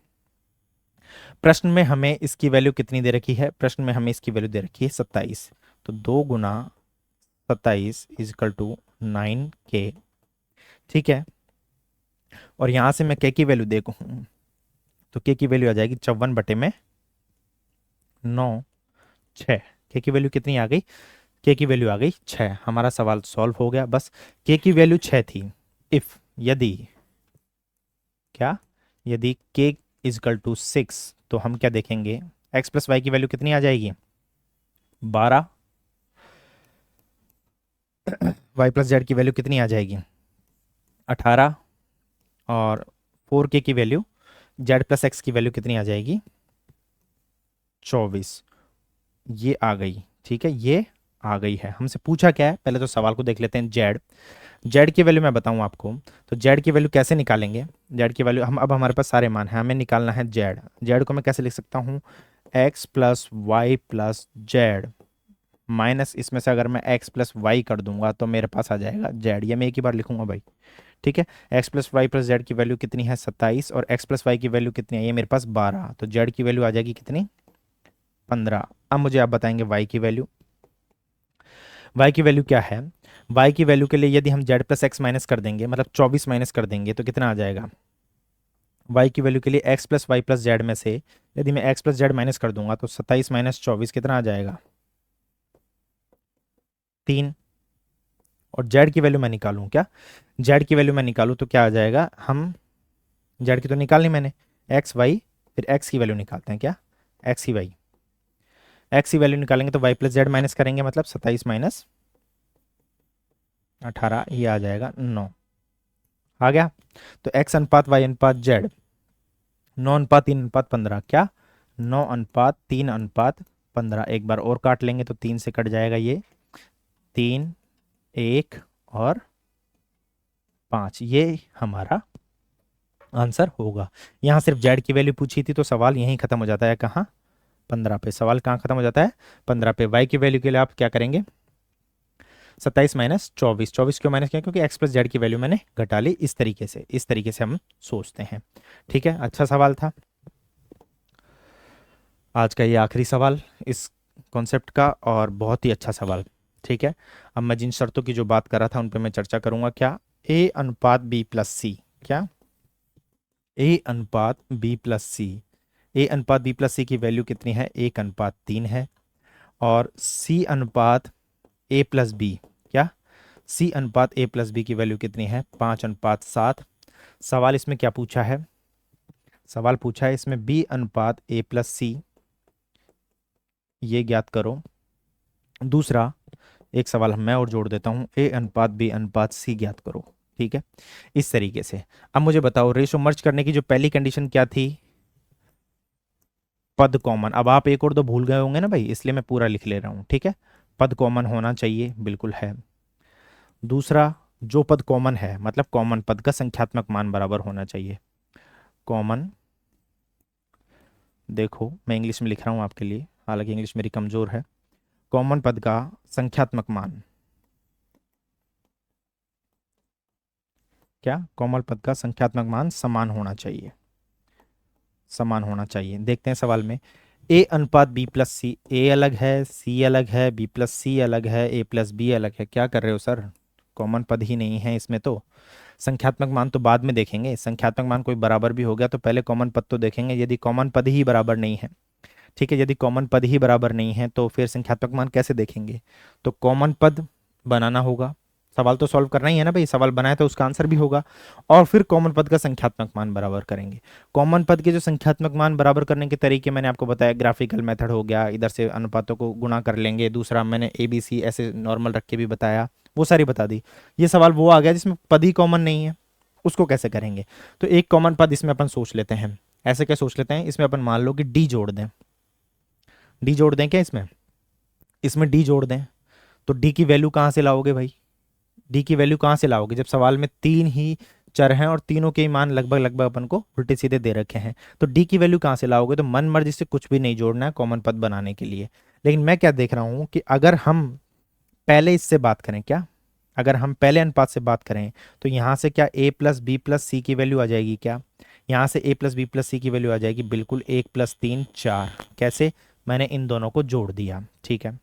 A: प्रश्न में हमें इसकी वैल्यू कितनी दे रखी है, प्रश्न में हमें इसकी वैल्यू दे रखी है 27। तो 2 × 27 इजकल टू 9k। ठीक है, और यहां से मैं k की वैल्यू देखूं तो k की वैल्यू आ जाएगी 54/9 6। k की वैल्यू कितनी आ गई, k की वैल्यू आ गई 6। हमारा सवाल सॉल्व हो गया। बस k की वैल्यू 6 थी। इफ यदि क्या, यदि k इजकल टू 6 तो हम क्या देखेंगे, x प्लस वाई की वैल्यू कितनी आ जाएगी 12, y प्लस जेड की वैल्यू कितनी आ जाएगी 18, और 4k की वैल्यू z प्लस एक्स की वैल्यू कितनी आ जाएगी 24। ये आ गई। ठीक है, ये आ गई है। हमसे पूछा क्या है, पहले तो सवाल को देख लेते हैं। जेड की वैल्यू मैं बताऊं आपको, तो जेड की वैल्यू कैसे निकालेंगे। जेड की वैल्यू हम, अब हमारे पास सारे मान हैं, हमें निकालना है जेड। जेड को मैं कैसे लिख सकता हूँ, X plus Y plus Z minus, इसमें से अगर मैं एक्स प्लस वाई कर दूंगा तो मेरे पास आ जाएगा जेड। ये मैं एक ही बार लिखूंगा भाई। ठीक है, X plus Y plus Z की वैल्यू कितनी है 27, और एक्स प्लस वाई की वैल्यू कितनी है, ये मेरे पास 12। तो जेड की वैल्यू आ जाएगी कितनी 15। अब मुझे आप बताएंगे वाई की वैल्यू। वाई की वैल्यू क्या है, वाई की वैल्यू के लिए यदि हम जेड प्लस एक्स माइनस कर देंगे, मतलब 24 माइनस कर देंगे, तो कितना आ जाएगा। वाई की वैल्यू के लिए X plus Y plus Z में से यदि मैं एक्स प्लस जेड माइनस कर दूंगा तो 27 माइनस 24 कितना आ जाएगा 3। और जेड की वैल्यू मैं निकालूं क्या, जेड की वैल्यू मैं निकालूं तो क्या आ जाएगा, हम जेड की तो निकालनी मैंने, एक्स वाई, फिर एक्स की वैल्यू निकालते हैं क्या, एक्स की वाई, एक्स की वैल्यू निकालेंगे तो वाई प्लस जेड माइनस करेंगे, मतलब 27 माइनस 18, ये आ जाएगा 9। आ गया। तो एक्स अनुपात वाई अनुपात जेड 9:3:15, क्या 9:3:15। एक बार और काट लेंगे तो 3 से कट जाएगा, ये 3 1 और 5, ये हमारा आंसर होगा। यहाँ सिर्फ जेड की वैल्यू पूछी थी तो सवाल यहीं खत्म हो जाता है। कहाँ 15 पे, सवाल कहाँ खत्म हो जाता है 15 पे। वाई की वैल्यू के लिए आप क्या करेंगे, 27 माइनस 24, 24 क्यों माइनस किया, क्योंकि एक्स प्लस जेड की वैल्यू मैंने घटा ली। इस तरीके से, इस तरीके से हम सोचते हैं। ठीक है, अच्छा सवाल था आज का ये आखिरी सवाल इस कॉन्सेप्ट का, और बहुत ही अच्छा सवाल। ठीक है, अब मैं जिन शर्तों की जो बात कर रहा था उन पे मैं चर्चा करूंगा। क्या ए अनुपात बी प्लस सी, क्या ए अनुपात बी प्लस सी, ए अनुपात बी प्लस सी की वैल्यू कितनी है 1:3 है। और सी अनुपात ए प्लस बी, क्या सी अनुपात ए प्लस बी की वैल्यू कितनी है 5:7। सवाल इसमें क्या पूछा है, सवाल पूछा है इसमें बी अनुपात ए प्लस सी, ये ज्ञात करो। दूसरा एक सवाल मैं और जोड़ देता हूं, ए अनुपात बी अनुपात सी ज्ञात करो। ठीक है, इस तरीके से। अब मुझे बताओ, रेशो मर्ज करने की जो पहली कंडीशन क्या थी, पद कॉमन। अब आप एक और दो भूल गए होंगे ना भाई, इसलिए मैं पूरा लिख ले रहा हूं। ठीक है, पद कॉमन होना चाहिए, बिल्कुल है। दूसरा, जो पद कॉमन है मतलब कॉमन पद का संख्यात्मक मान बराबर होना चाहिए। कॉमन, देखो मैं इंग्लिश में लिख रहा हूं आपके लिए, हालांकि इंग्लिश मेरी कमजोर है। कॉमन पद का संख्यात्मक मान, क्या कॉमन पद का संख्यात्मक मान समान होना चाहिए, समान होना चाहिए। देखते हैं सवाल में, ए अनुपात बी प्लस सी, ए अलग है, सी अलग है, बी प्लस सी अलग है, ए प्लस बी अलग है। क्या कर रहे हो सर, कॉमन पद ही नहीं है इसमें तो। संख्यात्मक मान तो बाद में देखेंगे, संख्यात्मक मान कोई बराबर भी हो गया तो पहले कॉमन पद तो देखेंगे। यदि कॉमन पद ही बराबर नहीं है, ठीक है, यदि कॉमन पद ही बराबर नहीं है तो फिर संख्यात्मक मान कैसे देखेंगे। तो कॉमन पद बनाना होगा, सवाल तो सॉल्व करना ही है ना भाई, सवाल बनाया तो उसका आंसर भी होगा। और फिर कॉमन पद का संख्यात्मक मान बराबर करेंगे। कॉमन पद के जो संख्यात्मक मान बराबर करने के तरीके मैंने आपको बताया, ग्राफिकल मेथड हो गया, इधर से अनुपातों को गुणा कर लेंगे, दूसरा मैंने ABC ऐसे नॉर्मल रख के भी बताया, वो सारी बता दी। ये सवाल वो आ गया जिसमें पद ही कॉमन नहीं है, उसको कैसे करेंगे? तो एक कॉमन पद इसमें अपन सोच लेते हैं। ऐसे क्या सोच लेते हैं, इसमें अपन मान लो कि डी जोड़ दें। डी जोड़ दें क्या इसमें? इसमें डी जोड़ दें तो डी की वैल्यू कहाँ से लाओगे भाई? डी की वैल्यू कहाँ से लाओगे जब सवाल में तीन ही चर हैं और तीनों के मान लगभग लगभग अपन को उल्टे सीधे दे रखे हैं, तो डी की वैल्यू कहाँ से लाओगे? तो मन मर्जी से कुछ भी नहीं जोड़ना है कॉमन पद बनाने के लिए। लेकिन मैं क्या देख रहा हूँ कि अगर हम पहले इससे बात करें, क्या अगर हम पहले अनुपात से बात करें, तो यहाँ से क्या a प्लस बी प्लस सी की वैल्यू आ जाएगी क्या? यहाँ से a प्लस बी प्लस सी की वैल्यू आ जाएगी, बिल्कुल, 1 + 3 = 4। कैसे? मैंने इन दोनों को जोड़ दिया, ठीक है।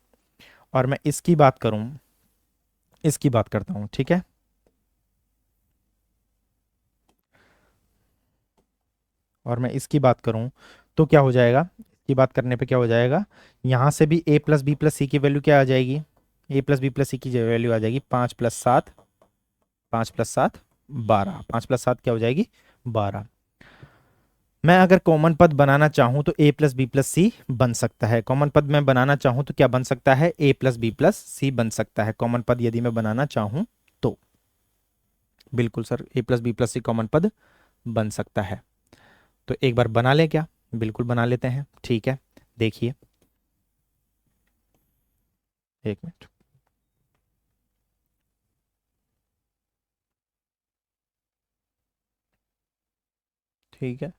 A: और मैं इसकी बात करूं, इसकी बात करता हूं, ठीक है। और मैं इसकी बात करूं तो क्या हो जाएगा? इसकी बात करने पे क्या हो जाएगा? यहाँ से भी a प्लस बी प्लस सी की वैल्यू क्या आ जाएगी? a प्लस बी प्लस सी की वैल्यू आ जाएगी 5 + 7, 5 + 7 12, 5 + 7 क्या हो जाएगी? 12। मैं अगर कॉमन पद बनाना चाहूं तो a प्लस बी प्लस सी बन सकता है। कॉमन पद मैं बनाना चाहूं तो क्या बन सकता है? a प्लस बी प्लस सी बन सकता है कॉमन पद यदि मैं बनाना चाहूं तो। बिल्कुल sir, a plus B plus C common पद बन सकता है। तो एक बार बना लें क्या? बिल्कुल बना लेते हैं, ठीक है। देखिए, एक मिनट। ठीक है,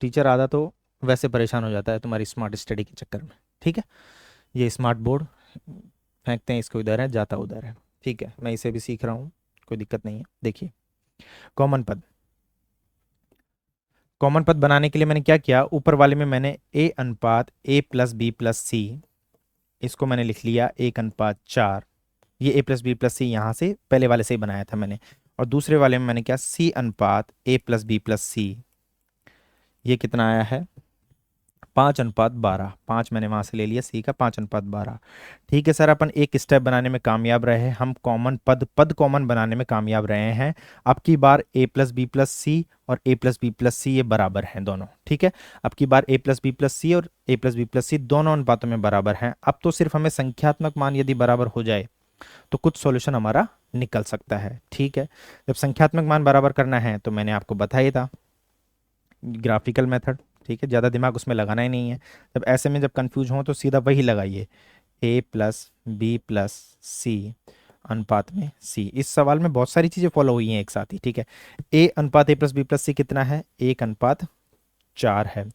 A: टीचर आधा तो वैसे परेशान हो जाता है तुम्हारी स्मार्ट स्टडी के चक्कर में, ठीक है। ये स्मार्ट बोर्ड फेंकते हैं, इसको इधर है, जाता उधर है, ठीक है। मैं इसे भी सीख रहा हूँ, कोई दिक्कत नहीं है। देखिए, कॉमन पद, कॉमन पद बनाने के लिए मैंने क्या किया, ऊपर वाले में मैंने a प्लस बी प्लस सी, इसको मैंने लिख लिया 1:4। ये a प्लस बी प्लस सी यहाँ से पहले वाले से ही बनाया था मैंने। और दूसरे वाले में मैंने क्या, C/a प्लस बी प्लस सी, ये कितना आया है? 5:12। 5 मैंने वहां से ले लिया, सी का 5:12। ठीक है सर, अपन एक स्टेप बनाने में कामयाब रहे, हम कॉमन पद कॉमन बनाने में कामयाब रहे हैं। अब की बार a प्लस बी प्लस सी और a प्लस बी प्लस सी ये बराबर हैं दोनों, ठीक है। अब की बार a प्लस बी प्लस सी और a प्लस बी प्लस सी दोनों अनुपातों में बराबर हैं। अब तो सिर्फ हमें संख्यात्मक मान यदि बराबर हो जाए तो कुछ सॉल्यूशन हमारा निकल सकता है, ठीक है। जब संख्यात्मक मान बराबर करना है तो मैंने आपको बताया था ग्राफिकल मेथड, ठीक है, ज़्यादा दिमाग उसमें लगाना ही नहीं है। जब ऐसे में जब कंफ्यूज हो तो सीधा वही लगाइए, a प्लस बी प्लस सी अनुपात में c। इस सवाल में बहुत सारी चीज़ें फॉलो हुई हैं एक साथ ही, ठीक है। a अनुपात a प्लस बी प्लस सी कितना है? 1:4 है।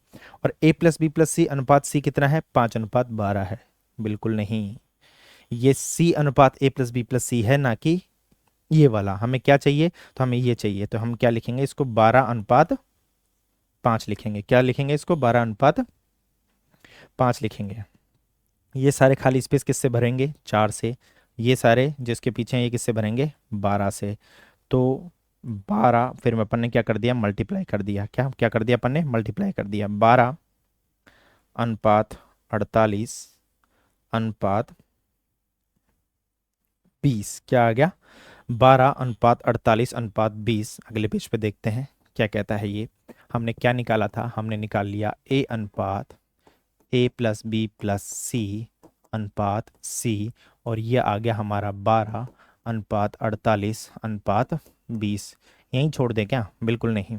A: और a प्लस बी प्लस सी अनुपात c कितना है? 5:12 है। बिल्कुल नहीं, ये c अनुपात a प्लस बी प्लस सी है, ना कि ये वाला। हमें क्या चाहिए? तो हमें ये चाहिए, तो हम क्या लिखेंगे इसको? 12:5 लिखेंगे। क्या लिखेंगे इसको? 12:5 लिखेंगे। ये सारे खाली स्पेस किससे भरेंगे? 4 से। ये सारे जिसके पीछे हैं ये किससे भरेंगे? 12 से। तो 12 फिर अपन ने क्या कर दिया? मल्टीप्लाई कर दिया। क्या क्या कर दिया अपन ने? मल्टीप्लाई कर दिया। 12:48:20 क्या आ गया? 12:48:20। अगले पेज पे देखते हैं क्या कहता है ये। हमने क्या निकाला था? हमने निकाल लिया a अनुपात a प्लस बी प्लस सी अनुपात c, और ये आ गया हमारा 12:48:20। यहीं छोड़ दें क्या? बिल्कुल नहीं,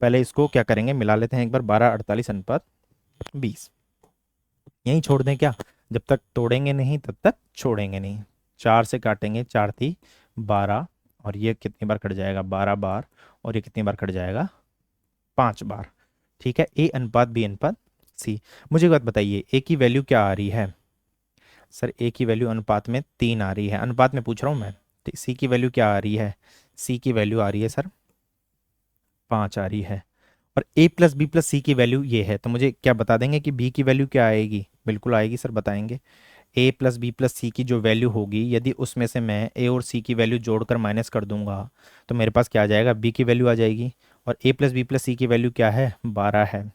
A: पहले इसको क्या करेंगे, मिला लेते हैं एक बार। 12:48:20 यहीं छोड़ दें क्या? जब तक तोड़ेंगे नहीं तब तक छोड़ेंगे नहीं। 4 से काटेंगे, 4×3 = 12, और ये कितनी बार कट जाएगा? 12 बार। और ये कितनी बार कट जाएगा? 5 बार। ठीक है, a अनुपात b अनुपात c। मुझे एक बात बताइए, a की वैल्यू क्या आ रही है? सर a की वैल्यू अनुपात में 3 आ रही है, अनुपात में पूछ रहा हूँ मैं। c की वैल्यू क्या आ रही है? c की वैल्यू आ रही है सर 5 आ रही है। और a प्लस बी प्लस सी की वैल्यू ये है, तो मुझे क्या बता देंगे कि b की वैल्यू क्या आएगी? बिल्कुल आएगी सर, बताएंगे। a प्लस बी प्लस सी की जो वैल्यू होगी, यदि उसमें से मैं a और c की वैल्यू जोड़कर माइनस कर दूंगा तो मेरे पास क्या आ जाएगा? b की वैल्यू आ जाएगी। और a प्लस बी प्लस सी की वैल्यू क्या है? 12 है।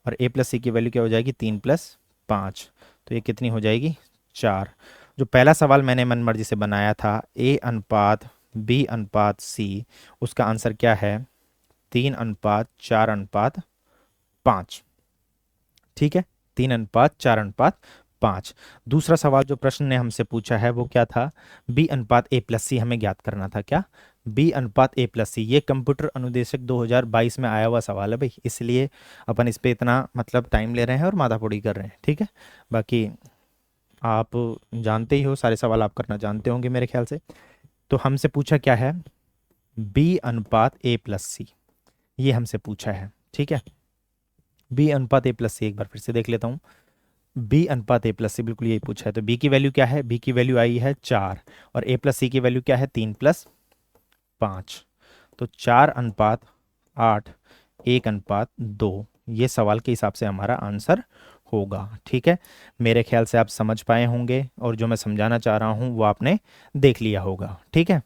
A: और a प्लस सी की वैल्यू क्या हो जाएगी? 3 + 5। तो ये कितनी हो जाएगी 4। जो पहला सवाल मैंने मनमर्जी से बनाया था A अनुपात B अनुपात C, उसका आंसर क्या है 3 अनुपात 4 अनुपात 5। ठीक है, 3 अनुपात 4 अनुपात 5। दूसरा सवाल जो प्रश्न ने हमसे पूछा है वो क्या था, B अनुपात A प्लस सी हमें ज्ञात करना था। क्या, B अनुपात A प्लस सी। ये कंप्यूटर अनुदेशक 2022 में आया हुआ सवाल है भाई, इसलिए अपन इस पे इतना मतलब टाइम ले रहे हैं और माथापड़ी कर रहे हैं। ठीक है, बाकी आप जानते ही हो, सारे सवाल आप करना जानते होंगे मेरे ख्याल से। तो हमसे पूछा क्या है, B अनुपात A प्लस सी, ये हमसे पूछा है। ठीक है, B अनुपात A प्लस सी, एक बार फिर से देख लेता हूँ। B अनुपात A प्लस सी, बिल्कुल यही पूछा है। तो B की वैल्यू क्या है, B की वैल्यू आई है 4 और A प्लस सी की वैल्यू क्या है 3 प्लस 5। तो 4 अनुपात 8, 1 अनुपात 2, ये सवाल के हिसाब से हमारा आंसर होगा। ठीक है, मेरे ख्याल से आप समझ पाए होंगे और जो मैं समझाना चाह रहा हूँ वो आपने देख लिया होगा। ठीक है,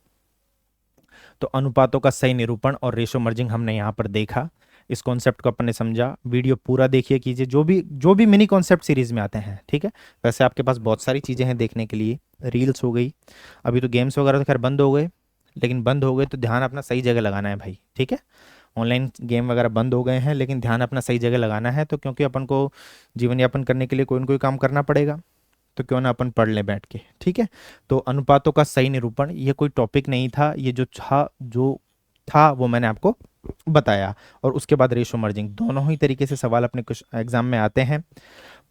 A: तो अनुपातों का सही निरूपण और रेशो मर्जिंग हमने यहाँ पर देखा, इस कॉन्सेप्ट को अपन ने समझा। वीडियो पूरा देखिए कीजिए, जो भी मिनी कॉन्सेप्ट सीरीज में आते हैं। ठीक है, वैसे आपके पास बहुत सारी चीज़ें हैं देखने के लिए, रील्स हो गई, अभी तो गेम्स वगैरह तो खैर बंद हो गए, लेकिन बंद हो गए तो ध्यान अपना सही जगह लगाना है भाई। ठीक है, ऑनलाइन गेम वगैरह बंद हो गए हैं, लेकिन ध्यान अपना सही जगह लगाना है। तो क्योंकि अपन को जीवन यापन करने के लिए कोई ना कोई काम करना पड़ेगा, तो क्यों ना अपन पढ़ लें बैठ के। ठीक है, तो अनुपातों का सही निरूपण ये कोई टॉपिक नहीं था, ये जो था वो मैंने आपको बताया। और उसके बाद रेशो मर्जिंग, दोनों ही तरीके से सवाल अपने कुछ एग्जाम में आते हैं।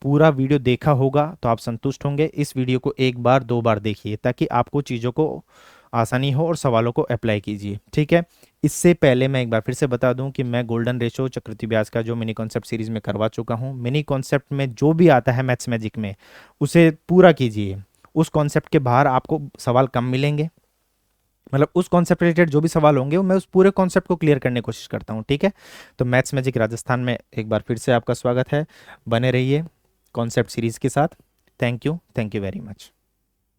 A: पूरा वीडियो देखा होगा तो आप संतुष्ट होंगे। इस वीडियो को एक बार 2 बार देखिए ताकि आपको चीज़ों को आसानी हो और सवालों को अप्लाई कीजिए। ठीक है, इससे पहले मैं एक बार फिर से बता दूं कि मैं गोल्डन रेशो चक्रवृद्धि ब्याज का जो मिनी कॉन्सेप्ट सीरीज में करवा चुका हूं। मिनी कॉन्सेप्ट में जो भी आता है मैथ्स मैजिक में, उसे पूरा कीजिए। उस कॉन्सेप्ट के बाहर आपको सवाल कम मिलेंगे, मतलब उस कॉन्सेप्ट रिलेटेड जो भी सवाल होंगे वो मैं उस पूरे कॉन्सेप्ट को क्लियर करने की कोशिश करता हूँ। ठीक है, तो मैथ्स मैजिक राजस्थान में एक बार फिर से आपका स्वागत है। बने रहिए कॉन्सेप्ट सीरीज के साथ। Thank you very much.